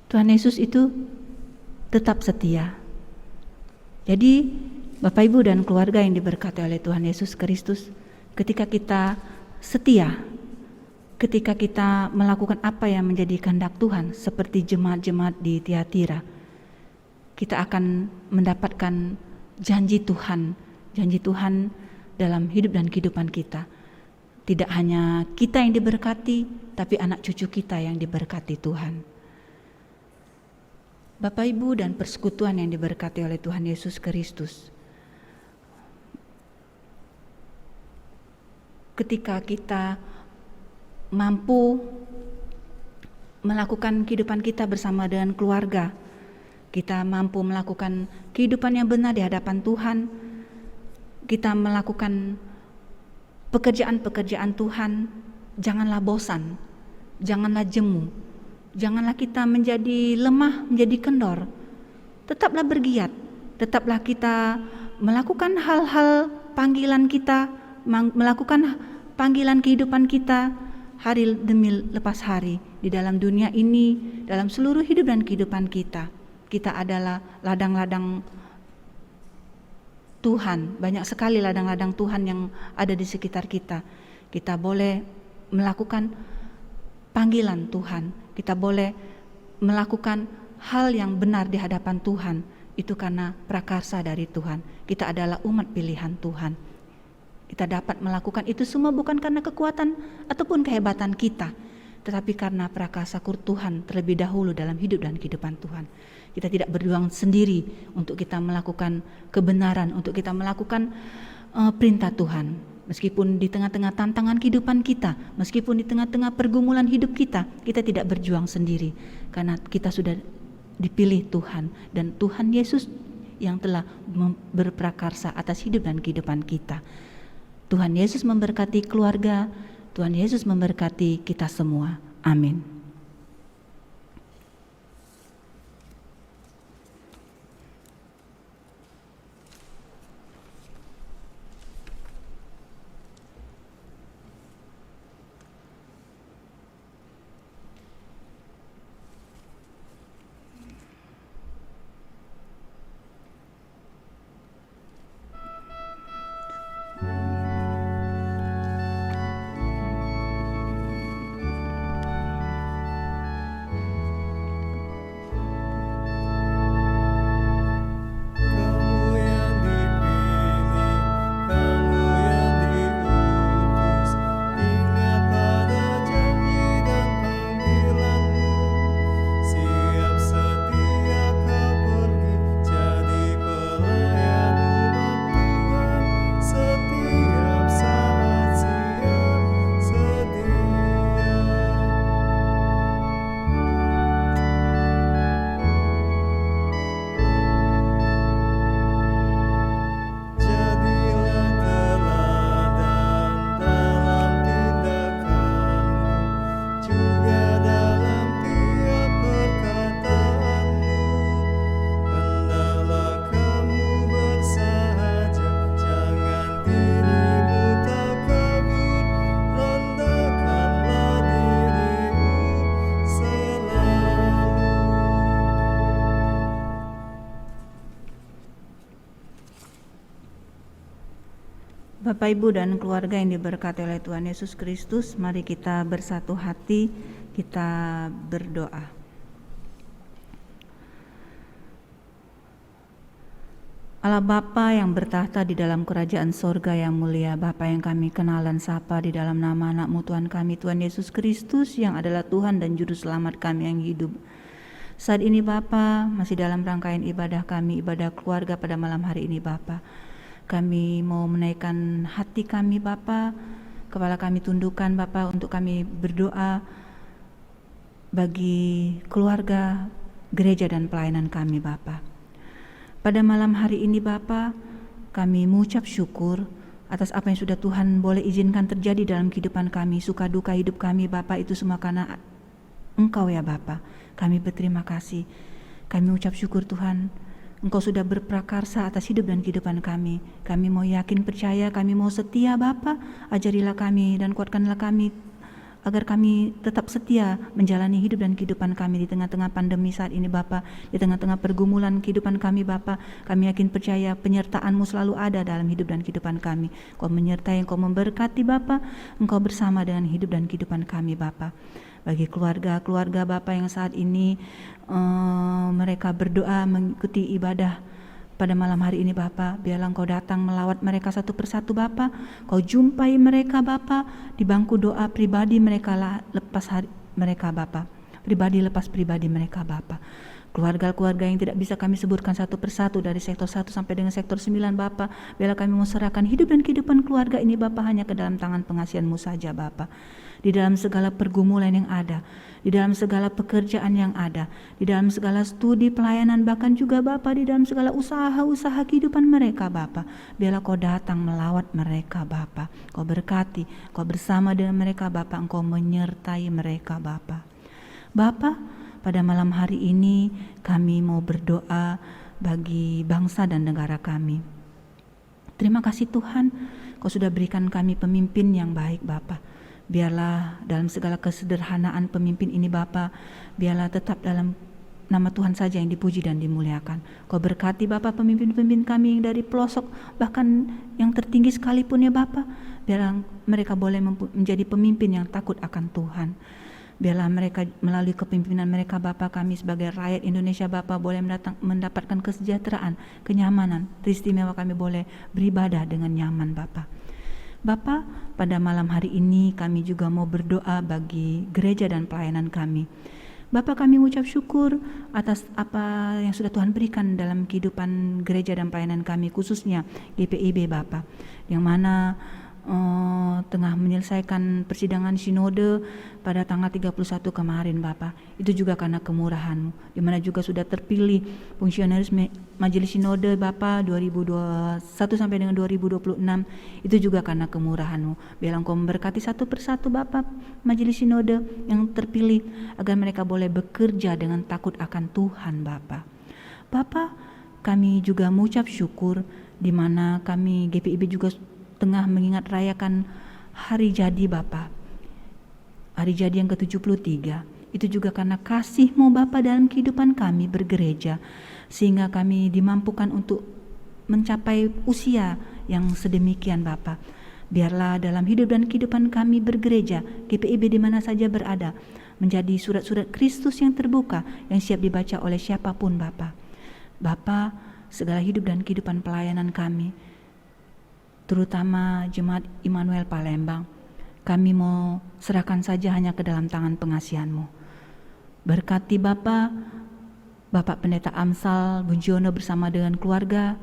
Tuhan Yesus itu tetap setia. Jadi Bapak Ibu dan keluarga yang diberkati oleh Tuhan Yesus Kristus, ketika kita setia, ketika kita melakukan apa yang menjadi kehendak Tuhan, seperti jemaat-jemaat di Tiatira, kita akan mendapatkan janji Tuhan dalam hidup dan kehidupan kita. Tidak hanya kita yang diberkati, tapi anak cucu kita yang diberkati Tuhan. Bapak, Ibu, dan persekutuan yang diberkati oleh Tuhan Yesus Kristus, ketika kita mampu melakukan kehidupan kita bersama dengan keluarga, kita mampu melakukan kehidupan yang benar di hadapan Tuhan, kita melakukan pekerjaan-pekerjaan Tuhan, janganlah bosan, janganlah jemu, janganlah kita menjadi lemah, menjadi kendor. Tetaplah bergiat, tetaplah kita melakukan hal-hal panggilan kita, melakukan panggilan kehidupan kita hari demi lepas hari di dalam dunia ini, dalam seluruh hidup dan kehidupan kita. Kita adalah ladang-ladang Tuhan, banyak sekali ladang-ladang Tuhan yang ada di sekitar kita. Kita boleh melakukan panggilan Tuhan, kita boleh melakukan hal yang benar di hadapan Tuhan. Itu karena prakarsa dari Tuhan. Kita adalah umat pilihan Tuhan. Kita dapat melakukan itu semua bukan karena kekuatan ataupun kehebatan kita, tetapi karena prakarsa Tuhan terlebih dahulu dalam hidup dan kehidupan Tuhan. Kita tidak berjuang sendiri untuk kita melakukan kebenaran, untuk kita melakukan perintah Tuhan. Meskipun di tengah-tengah tantangan kehidupan kita, meskipun di tengah-tengah pergumulan hidup kita tidak berjuang sendiri. Karena kita sudah dipilih Tuhan, dan Tuhan Yesus yang telah berprakarsa atas hidup dan kehidupan kita. Tuhan Yesus memberkati keluarga, Tuhan Yesus memberkati kita semua. Amin. Bapak, Ibu, dan keluarga yang diberkati oleh Tuhan Yesus Kristus, mari kita bersatu hati, kita berdoa. Allah Bapa yang bertahta di dalam kerajaan sorga yang mulia, Bapa yang kami kenal dan sapa di dalam nama anak-Mu Tuhan kami, Tuhan Yesus Kristus, yang adalah Tuhan dan Juru Selamat kami yang hidup. Saat ini Bapa, masih dalam rangkaian ibadah kami, ibadah keluarga pada malam hari ini Bapa. Kami mau menaikkan hati kami Bapa, kepala kami tundukkan Bapa untuk kami berdoa bagi keluarga, gereja dan pelayanan kami Bapa. Pada malam hari ini Bapa, kami mengucap syukur atas apa yang sudah Tuhan boleh izinkan terjadi dalam kehidupan kami, suka duka hidup kami Bapa, itu semua karena Engkau ya Bapa. Kami berterima kasih, kami mengucap syukur Tuhan, Engkau sudah berprakarsa atas hidup dan kehidupan kami. Kami mau yakin, percaya, kami mau setia Bapa. Ajarilah kami dan kuatkanlah kami agar kami tetap setia menjalani hidup dan kehidupan kami di tengah-tengah pandemi saat ini Bapa, di tengah-tengah pergumulan kehidupan kami Bapa. Kami yakin percaya penyertaan-Mu selalu ada dalam hidup dan kehidupan kami. Engkau menyertai, Engkau memberkati Bapa, Engkau bersama dengan hidup dan kehidupan kami Bapa. Bagi keluarga-keluarga Bapa yang saat ini mereka berdoa mengikuti ibadah pada malam hari ini Bapa, biarlah Engkau datang melawat mereka satu persatu Bapa. Kau jumpai mereka Bapa di bangku doa pribadi mereka lepas hari mereka Bapa. Pribadi lepas pribadi mereka Bapa. Keluarga-keluarga yang tidak bisa kami sebutkan satu persatu dari sektor 1 sampai dengan sektor 9 Bapa, biarlah kami mau serahkan hidup dan kehidupan keluarga ini Bapa hanya ke dalam tangan pengasihan-Mu saja Bapa. Di dalam segala pergumulan yang ada, di dalam segala pekerjaan yang ada, di dalam segala studi pelayanan, bahkan juga Bapa di dalam segala usaha-usaha kehidupan mereka Bapa, biarlah Kau datang melawat mereka Bapa. Kau berkati, Kau bersama dengan mereka Bapa, Engkau menyertai mereka Bapa. Bapa, pada malam hari ini kami mau berdoa bagi bangsa dan negara kami. Terima kasih Tuhan, Kau sudah berikan kami pemimpin yang baik Bapa. Biarlah dalam segala kesederhanaan pemimpin ini Bapa, biarlah tetap dalam nama Tuhan saja yang dipuji dan dimuliakan. Kau berkati Bapa pemimpin-pemimpin kami yang dari pelosok bahkan yang tertinggi sekalipun ya Bapa. Biarlah mereka boleh menjadi pemimpin yang takut akan Tuhan. Biarlah mereka melalui kepemimpinan mereka Bapa, kami sebagai rakyat Indonesia Bapa boleh mendapatkan kesejahteraan, kenyamanan, teristimewa, kami boleh beribadah dengan nyaman Bapa. Bapa, pada malam hari ini kami juga mau berdoa bagi gereja dan pelayanan kami. Bapa, kami mengucap syukur atas apa yang sudah Tuhan berikan dalam kehidupan gereja dan pelayanan kami, khususnya GPIB Bapa, yang mana tengah menyelesaikan persidangan sinode pada tanggal 31 kemarin Bapa. Itu juga karena kemurahan-Mu, di mana juga sudah terpilih fungsionaris Majelis Sinode Bapa 2021 sampai dengan 2026. Itu juga karena kemurahan-Mu. Biarlah Engkau memberkati satu persatu Bapa Majelis Sinode yang terpilih, agar mereka boleh bekerja dengan takut akan Tuhan Bapa. Bapa, kami juga mengucap syukur di mana kami GPIB juga tengah mengingat rayakan hari jadi Bapa, hari jadi yang ke-73. Itu juga karena kasih-Mu Bapa dalam kehidupan kami bergereja, sehingga kami dimampukan untuk mencapai usia yang sedemikian Bapa. Biarlah dalam hidup dan kehidupan kami bergereja, GPIB di mana saja berada, menjadi surat-surat Kristus yang terbuka, yang siap dibaca oleh siapapun Bapa. Bapa, segala hidup dan kehidupan pelayanan kami, terutama Jemaat Immanuel Palembang, kami mau serahkan saja hanya ke dalam tangan pengasihan-Mu. Berkati Bapa, Bapak Pendeta Amsal Bunjono bersama dengan keluarga,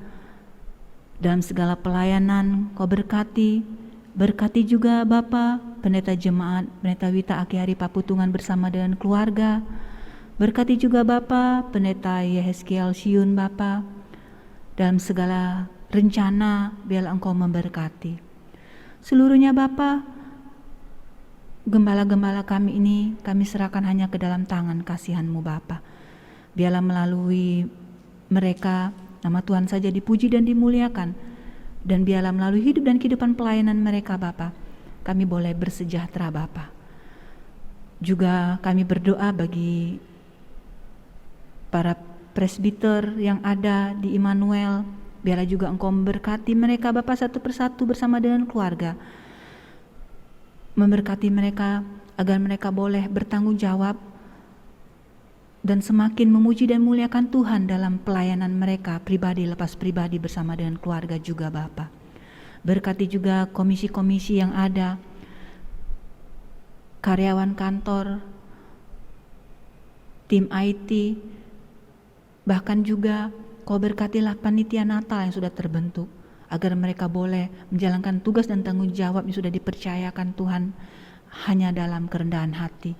dalam segala pelayanan Kau berkati. Berkati juga Bapa Pendeta Jemaat, Pendeta Wita Akihari Paputungan bersama dengan keluarga. Berkati juga Bapa Pendeta Yehezkiel Siun Bapa, dalam segala rencana biarlah Engkau memberkati. Seluruhnya Bapa, gembala-gembala kami ini kami serahkan hanya ke dalam tangan kasihan-Mu Bapa. Biarlah melalui mereka nama Tuhan saja dipuji dan dimuliakan, dan biarlah melalui hidup dan kehidupan pelayanan mereka Bapa, kami boleh bersejahtera Bapa. Juga kami berdoa bagi para presbiter yang ada di Immanuel. Biarlah juga Engkau memberkati mereka Bapa satu persatu bersama dengan keluarga. Memberkati mereka agar mereka boleh bertanggung jawab dan semakin memuji dan muliakan Tuhan dalam pelayanan mereka pribadi lepas pribadi bersama dengan keluarga juga Bapa. Berkati juga komisi-komisi yang ada, karyawan kantor, tim IT, bahkan juga Kau berkatilah panitia Natal yang sudah terbentuk, agar mereka boleh menjalankan tugas dan tanggung jawab yang sudah dipercayakan Tuhan hanya dalam kerendahan hati,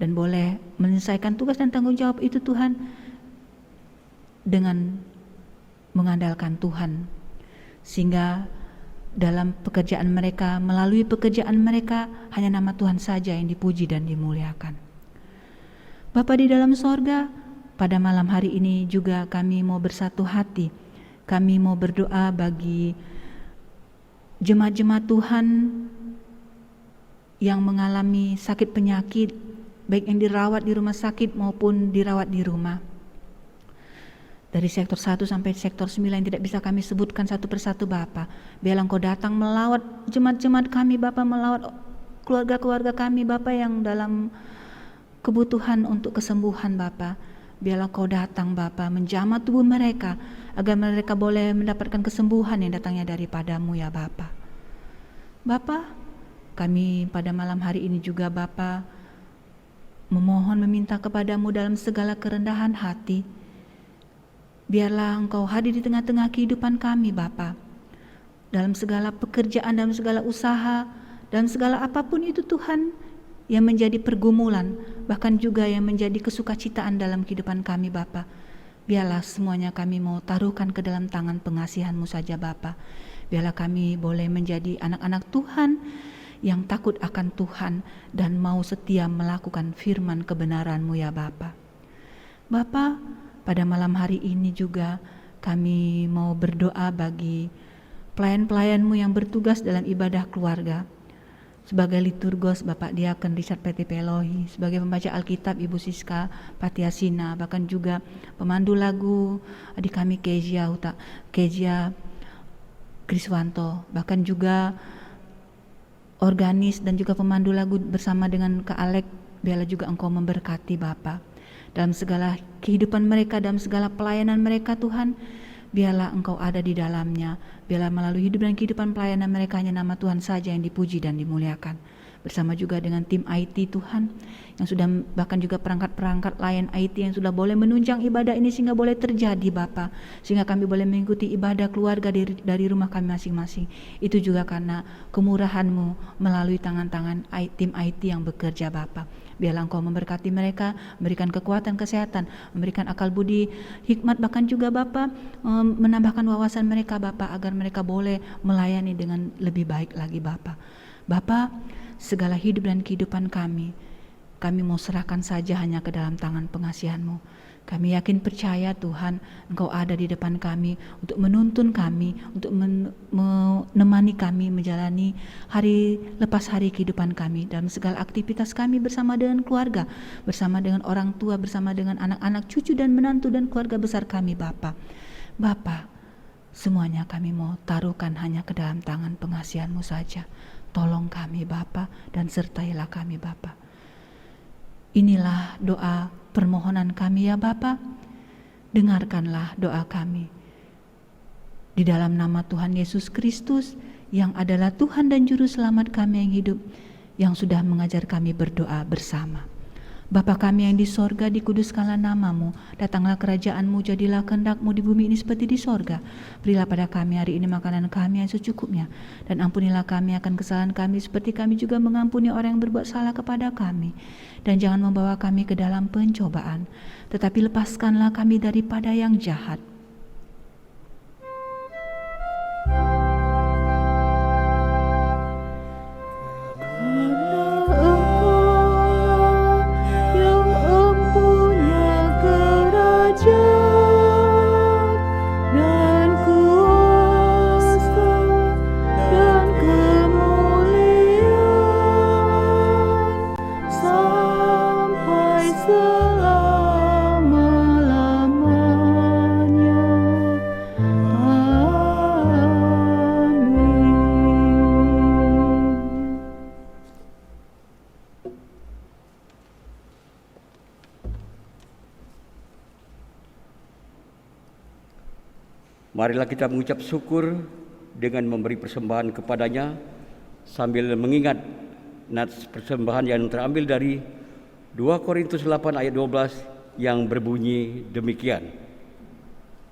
dan boleh menyelesaikan tugas dan tanggung jawab itu Tuhan dengan mengandalkan Tuhan, sehingga dalam pekerjaan mereka, melalui pekerjaan mereka hanya nama Tuhan saja yang dipuji dan dimuliakan. Bapa di dalam sorga, pada malam hari ini juga kami mau bersatu hati. Kami mau berdoa bagi jemaat-jemaat Tuhan yang mengalami sakit penyakit, baik yang dirawat di rumah sakit maupun dirawat di rumah. Dari sektor 1 sampai sektor 9 yang tidak bisa kami sebutkan satu persatu Bapa. Biarlah Engkau datang melawat jemaat-jemaat kami Bapa, melawat keluarga-keluarga kami Bapa yang dalam kebutuhan untuk kesembuhan Bapa. Biarlah Kau datang Bapa, menjamah tubuh mereka agar mereka boleh mendapatkan kesembuhan yang datangnya daripada-Mu ya Bapa. Bapa, kami pada malam hari ini juga Bapa memohon meminta kepada-Mu dalam segala kerendahan hati. Biarlah Engkau hadir di tengah-tengah kehidupan kami Bapa. Dalam segala pekerjaan, dalam segala usaha, dalam segala apapun itu Tuhan yang menjadi pergumulan, bahkan juga yang menjadi kesukacitaan dalam kehidupan kami Bapa. Biarlah semuanya kami mau taruhkan ke dalam tangan pengasihan-Mu saja Bapa. Biarlah kami boleh menjadi anak-anak Tuhan yang takut akan Tuhan dan mau setia melakukan firman kebenaran-Mu ya Bapa. Bapa, pada malam hari ini juga kami mau berdoa bagi pelayan-pelayan-Mu yang bertugas dalam ibadah keluarga. Sebagai liturgos Bapak Diaken Richard P.T. Pelohi, sebagai pembaca Alkitab Ibu Siska Patiasina, bahkan juga pemandu lagu adik kami Kezia Kriswanto, bahkan juga organis dan juga pemandu lagu bersama dengan Kak Alek. Biarlah juga Engkau memberkati Bapa dalam segala kehidupan mereka, dalam segala pelayanan mereka Tuhan. Biarlah Engkau ada di dalamnya. Biarlah melalui hidup dan kehidupan pelayanan mereka hanya nama Tuhan saja yang dipuji dan dimuliakan. Bersama juga dengan tim IT Tuhan yang sudah, bahkan juga perangkat-perangkat layan IT yang sudah boleh menunjang ibadah ini sehingga boleh terjadi Bapa, sehingga kami boleh mengikuti ibadah keluarga dari rumah kami masing-masing. Itu juga karena kemurahan-Mu melalui tangan-tangan tim IT yang bekerja Bapa. Biarlah Engkau memberkati mereka, memberikan kekuatan, kesehatan, memberikan akal budi, hikmat, bahkan juga Bapa menambahkan wawasan mereka Bapa, agar mereka boleh melayani dengan lebih baik lagi Bapa. Bapa, segala hidup dan kehidupan kami mau serahkan saja hanya ke dalam tangan pengasihan-Mu. Kami yakin percaya Tuhan, Engkau ada di depan kami untuk menuntun kami, untuk menemani kami menjalani hari lepas hari kehidupan kami dalam segala aktivitas kami bersama dengan keluarga, bersama dengan orang tua, bersama dengan anak-anak, cucu dan menantu dan keluarga besar kami Bapa. Bapa, semuanya kami mau taruhkan hanya ke dalam tangan pengasihan-Mu saja. Tolong kami Bapa dan sertailah kami Bapa. Inilah doa permohonan kami ya Bapa. Dengarkanlah doa kami. Di dalam nama Tuhan Yesus Kristus yang adalah Tuhan dan Juru Selamat kami yang hidup, yang sudah mengajar kami berdoa bersama. Bapa kami yang di sorga, dikuduskanlah nama-Mu, datanglah kerajaan-Mu, jadilah kehendak-Mu di bumi ini seperti di sorga. Berilah pada kami hari ini makanan kami yang secukupnya, dan ampunilah kami akan kesalahan kami seperti kami juga mengampuni orang yang berbuat salah kepada kami. Dan jangan membawa kami ke dalam pencobaan, tetapi lepaskanlah kami daripada yang jahat. Marilah kita mengucap syukur dengan memberi persembahan kepadanya sambil mengingat nats persembahan yang terambil dari 2 Korintus 8 ayat 12 yang berbunyi demikian.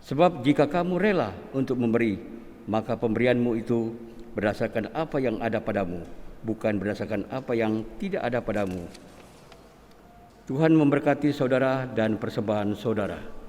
Sebab jika kamu rela untuk memberi, maka pemberianmu itu berdasarkan apa yang ada padamu, bukan berdasarkan apa yang tidak ada padamu. Tuhan memberkati saudara dan persembahan saudara.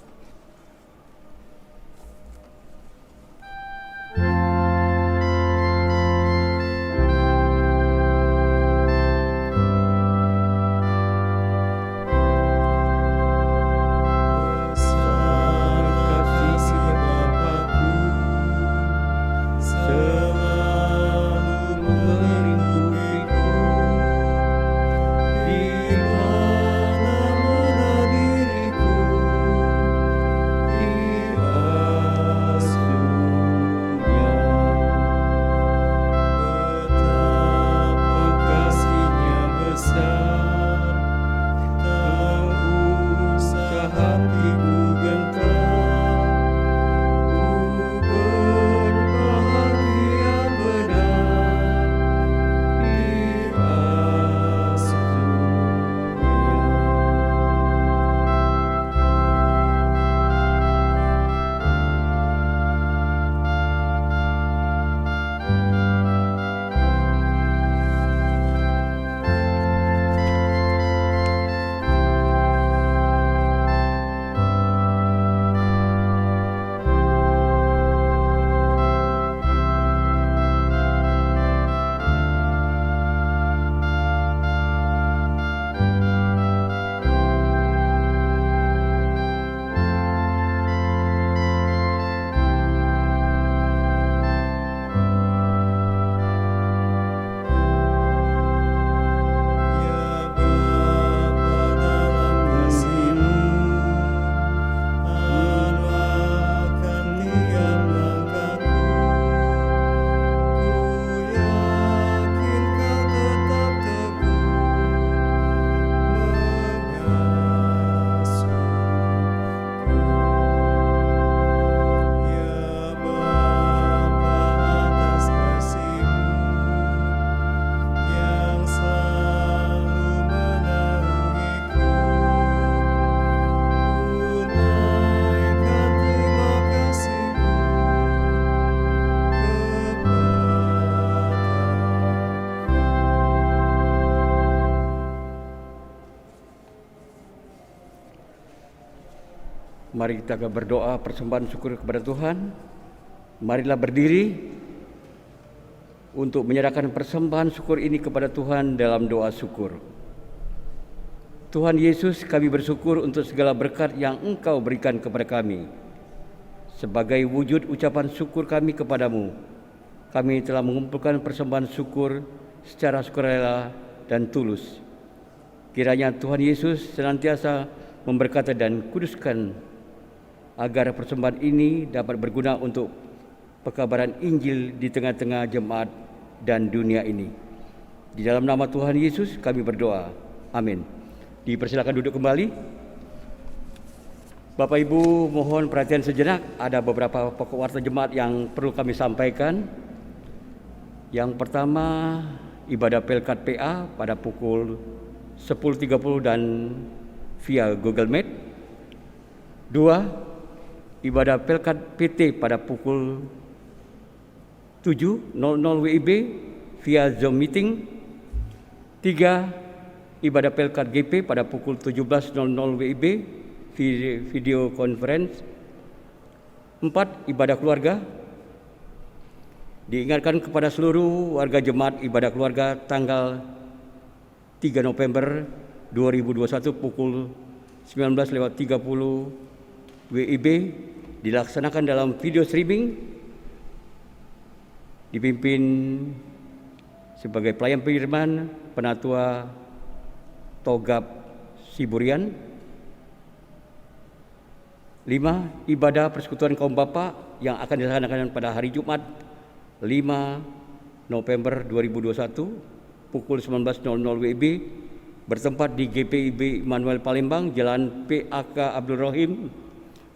Mari kita berdoa persembahan syukur kepada Tuhan. Marilah berdiri untuk menyerahkan persembahan syukur ini kepada Tuhan dalam doa syukur. Tuhan Yesus, kami bersyukur untuk segala berkat yang Engkau berikan kepada kami. Sebagai wujud ucapan syukur kami kepadamu, kami telah mengumpulkan persembahan syukur secara sukarela dan tulus. Kiranya Tuhan Yesus senantiasa memberkati dan kuduskan agar persembahan ini dapat berguna untuk pekabaran Injil di tengah-tengah jemaat dan dunia ini. Di dalam nama Tuhan Yesus kami berdoa. Amin. Dipersilakan duduk kembali. Bapak Ibu, mohon perhatian sejenak. Ada beberapa pokok warta jemaat yang perlu kami sampaikan. Yang pertama, ibadah Pelkat PA pada pukul 10.30 dan via Google Meet. 2. Ibadah Pelkat PT pada pukul 7.00 WIB via Zoom Meeting. 3. Ibadah Pelkat GP pada pukul 17.00 WIB video conference. 4. Ibadah keluarga. Diingatkan kepada seluruh warga jemaat ibadah keluarga tanggal 3 November 2021 pukul 19.30 WIB dilaksanakan dalam video streaming dipimpin sebagai pelayan firman Penatua Togap Siburian. 5. Ibadah persekutuan kaum bapa yang akan dilaksanakan pada hari Jumat 5 November 2021 pukul 19.00 WIB bertempat di GPIB Immanuel Palembang, Jalan PAK Abdul Rohim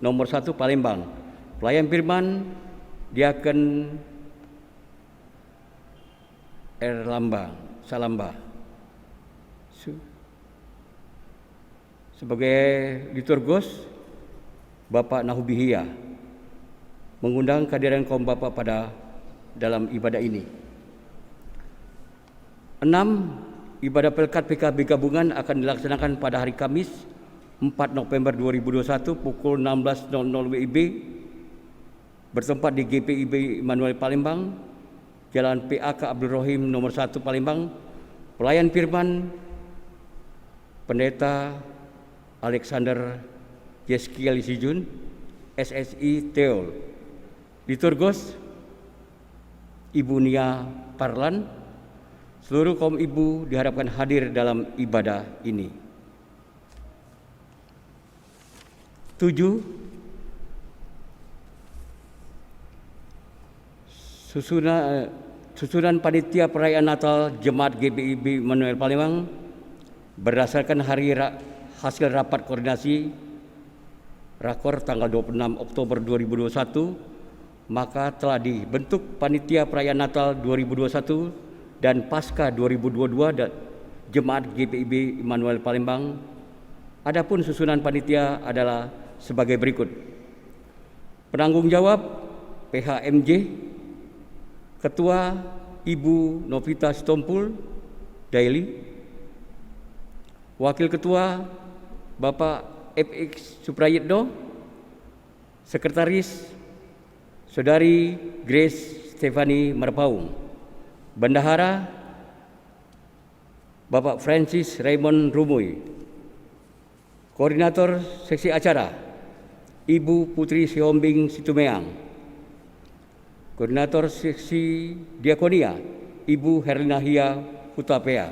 nomor 1 Palembang. Pelayan firman Diaken Salamba. Sebagai liturgos Bapak Nahubihia mengundang kehadiran kaum bapak pada dalam ibadah ini. 6. Ibadah Pelkat PKB gabungan akan dilaksanakan pada hari Kamis 4 November 2021 pukul 16.00 WIB bertempat di GPIB Immanuel Palembang, Jalan PAK Abdul Rohim nomor 1 Palembang. Pelayan firman Pendeta Alexander Yeskiel Sijun, SSI Teol. Liturgos Ibu Nia Parlan. Seluruh kaum ibu diharapkan hadir dalam ibadah ini. 7. Susunan panitia perayaan Natal Jemaat GPIB Immanuel Palembang berdasarkan hasil rapat koordinasi Rakor tanggal 26 Oktober 2021, maka telah dibentuk panitia perayaan Natal 2021 dan Pasca 2022 Jemaat GPIB Immanuel Palembang. Adapun susunan panitia adalah sebagai berikut. Penanggung jawab PHMJ, Ketua Ibu Novita Sitompul Daily, Wakil Ketua Bapak FX Suprayitno, Sekretaris Saudari Grace Stefani Marpaung, Bendahara Bapak Francis Raymond Rumui, Koordinator Seksi Acara Ibu Putri Sihombing Situmeang, Koordinator Seksi Diakonia Ibu Herlina Hia Hutapea,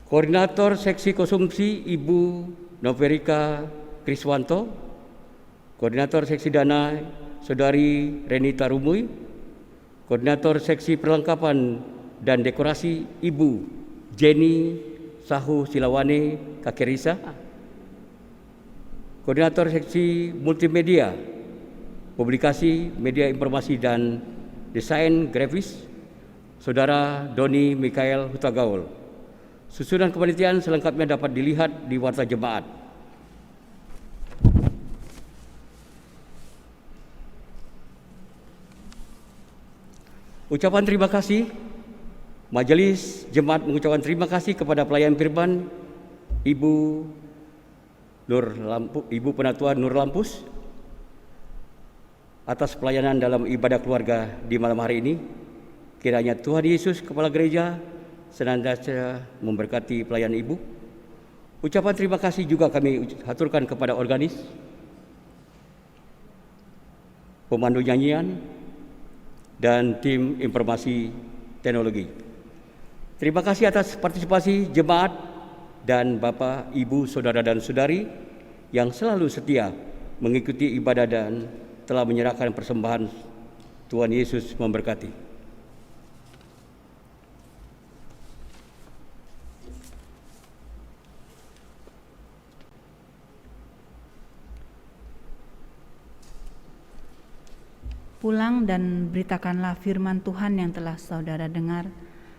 Koordinator Seksi Konsumsi Ibu Noverika Kriswanto, Koordinator Seksi Dana Saudari Renita Rumui, Koordinator Seksi Perlengkapan dan Dekorasi Ibu Jenny Sahu Silawane Kakerisa, Koordinator Seksi Multimedia, Publikasi, Media Informasi dan Desain Grafis, Saudara Doni Mikael Hutagaul. Susunan kepanitiaan selengkapnya dapat dilihat di warta jemaat. Ucapan terima kasih, Majelis Jemaat mengucapkan terima kasih kepada pelayan firman Ibu Penatua Nur Lampus atas pelayanan dalam ibadah keluarga di malam hari ini. Kiranya Tuhan Yesus Kepala Gereja senantiasa memberkati pelayan Ibu. Ucapan terima kasih juga kami haturkan kepada organis, pemandu nyanyian, dan tim informasi teknologi. Terima kasih atas partisipasi jemaat dan Bapak, Ibu, Saudara dan Saudari yang selalu setia mengikuti ibadah dan telah menyerahkan persembahan. Tuhan Yesus memberkati. Pulang dan beritakanlah firman Tuhan yang telah saudara dengar,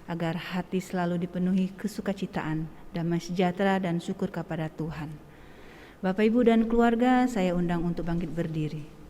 agar hati selalu dipenuhi kesukacitaan, damai sejahtera dan syukur kepada Tuhan. Bapak, Ibu, dan keluarga, saya undang untuk bangkit berdiri.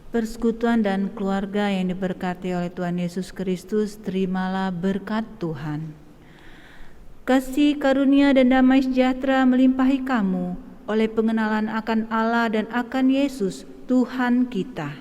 Persekutuan dan keluarga yang diberkati oleh Tuhan Yesus Kristus, terimalah berkat Tuhan. Kasih karunia dan damai sejahtera melimpahi kamu oleh pengenalan akan Allah dan akan Yesus Tuhan kita.